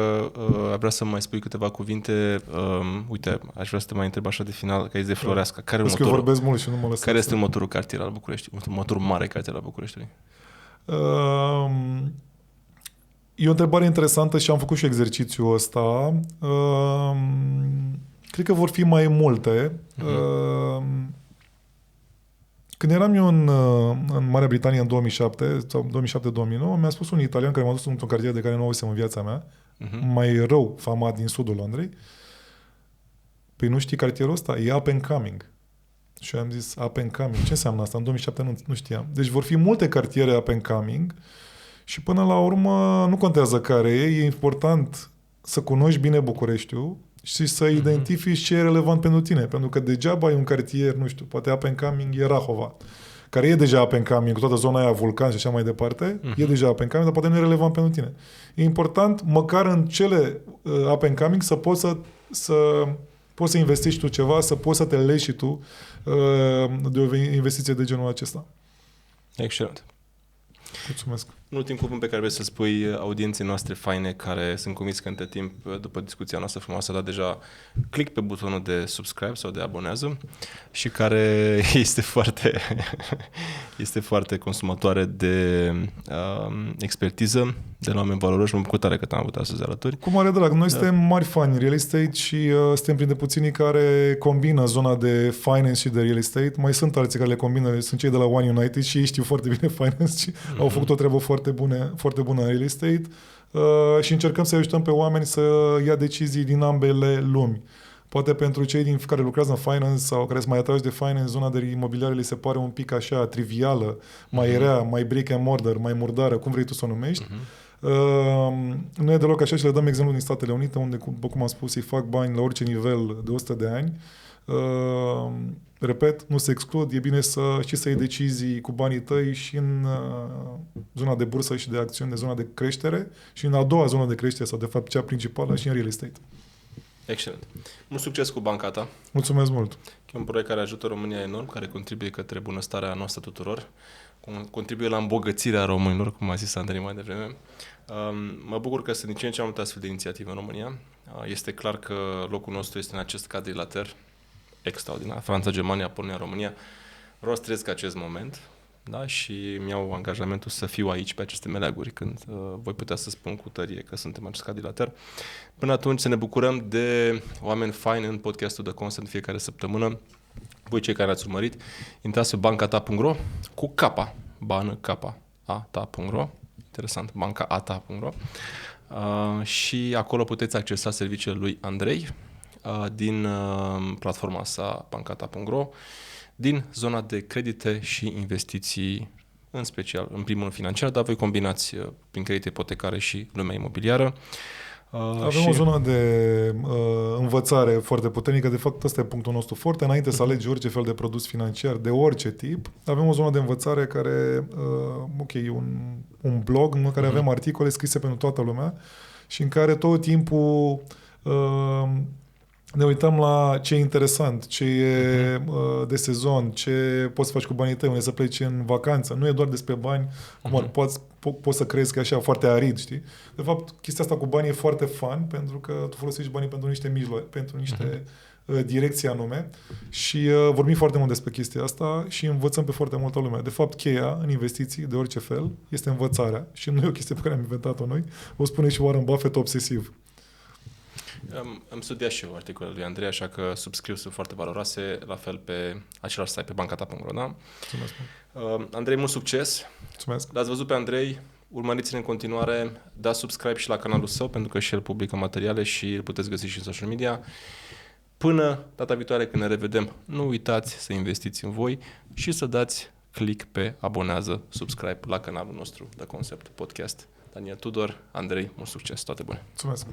ar vrea să mai spui câteva cuvinte, uite, aș vrea să te mai întreb așa de final, că ești de Floreasca. Care vorbesc mult și nu mă lăsați. Care este următorul cartier al București? Următorul mare cartier al Bucureștiului? E o întrebare interesantă și am făcut și exercițiul ăsta. Cred că vor fi mai multe. Când eram eu în Marea Britanie în 2007 sau 2007-2009, mi-a spus un italian care m-a dus într-un cartier de care nu auzisem în viața mea, mai rău famat din sudul Londrei. Păi nu știi cartierul ăsta? E up and coming. Și eu am zis up and coming. Ce înseamnă asta? În 2007 nu știam. Deci vor fi multe cartiere up and coming și până la urmă nu contează care e important să cunoști bine Bucureștiul și să identifici ce e relevant pentru tine. Pentru că degeaba e un cartier, nu știu, poate up and coming e Rahova, care e deja up and coming, cu toată zona aia, Vulcan și așa mai departe, e deja up and coming, dar poate nu e relevant pentru tine. E important, măcar în cele up and coming, să poți să investești tu ceva, să poți să te legi și tu de o investiție de genul acesta. Excelent. Mulțumesc. Un ultim cuvânt pe care vrei să spui audienței noastre faine, care sunt convins că între timp, după discuția noastră frumoasă, a dat deja click pe butonul de subscribe sau de abonează și care este foarte consumatoare de expertiză, de la oameni valoroși. Mă bucur tare că te-am avut astăzi alături. Cu mare drag. Noi suntem mari fani real estate și suntem printre puținii care combină zona de finance și de real estate. Mai sunt alții care le combină, sunt cei de la One United și ei știu foarte bine finance și au făcut o treabă foarte bună în real estate și încercăm să ajutăm pe oameni să ia decizii din ambele lumi. Poate pentru cei care lucrează în finance sau care sunt mai atrași de finance, zona de imobiliare li se pare un pic așa trivială, mai rea, mai brick and mortar, mai murdară, cum vrei tu să o numești. Nu e deloc așa și le dăm exemplu din Statele Unite, unde, după cum am spus, îi fac bani la orice nivel de 100 de ani. repet, nu se exclud, e bine să știi să iei decizii cu banii tăi și în zona de bursă și de acțiuni, de zona de creștere și în a doua zonă de creștere, sau de fapt cea principală, și în real estate. Excelent. Mult succes cu banca ta. Mulțumesc mult! E un proiect care ajută România enorm, care contribuie către bunăstarea noastră tuturor, contribuie la îmbogățirea românilor, cum a zis Andrei mai devreme. Mă bucur că sunt din ce în ce mai multe astfel de inițiative în România. Este clar că locul nostru este în acest cadrilater extraordinar. Franța, Germania, Polonia, România. Vreau să trăiesc acest moment, da? Și mi-au angajamentul să fiu aici pe aceste meleaguri când voi putea să spun cu tărie că suntem acest cadrilater. Până atunci să ne bucurăm de oameni faini în podcastul The Concept fiecare săptămână. Voi cei care ați urmărit, intrați pe bancata.ro cu capa, bancata.ro, interesant, bancaata.ro, și acolo puteți accesa serviciile lui Andrei din platforma sa bancata.ro, din zona de credite și investiții, în special, în primul financiar, dar voi combinați prin credite ipotecare și lumea imobiliară. Avem o zonă de învățare foarte puternică. De fapt, ăsta e punctul nostru foarte. Înainte să alegi orice fel de produs financiar, de orice tip, avem o zonă de învățare care, un blog în care avem articole scrise pentru toată lumea și în care tot timpul ne uităm la ce e interesant, ce e de sezon, ce poți să faci cu banii tăi, unde să pleci în vacanță. Nu e doar despre bani, cum poți să crezi că e așa foarte arid, știi? De fapt, chestia asta cu banii e foarte fun, pentru că tu folosești banii pentru niște mijloace, pentru niște direcții anume și vorbim foarte mult despre chestia asta și învățăm pe foarte multă lume. De fapt, cheia în investiții, de orice fel, este învățarea și nu e o chestie pe care am inventat-o noi. O spune și Warren Buffett obsesiv. Am studiat și eu articolele lui Andrei, așa că subscriu, sunt foarte valoroase, la fel pe același site, pe bancata.ro, da? Mulțumesc. Andrei, mult succes! Mulțumesc! L-ați văzut pe Andrei, urmăriți-ne în continuare, dați subscribe și la canalul său, pentru că și el publică materiale și îl puteți găsi și în social media. Până data viitoare când ne revedem, nu uitați să investiți în voi și să dați click pe abonează, subscribe la canalul nostru The Concept Podcast. Daniel Tudor, Andrei, mult succes, toate bune! Mulțumesc!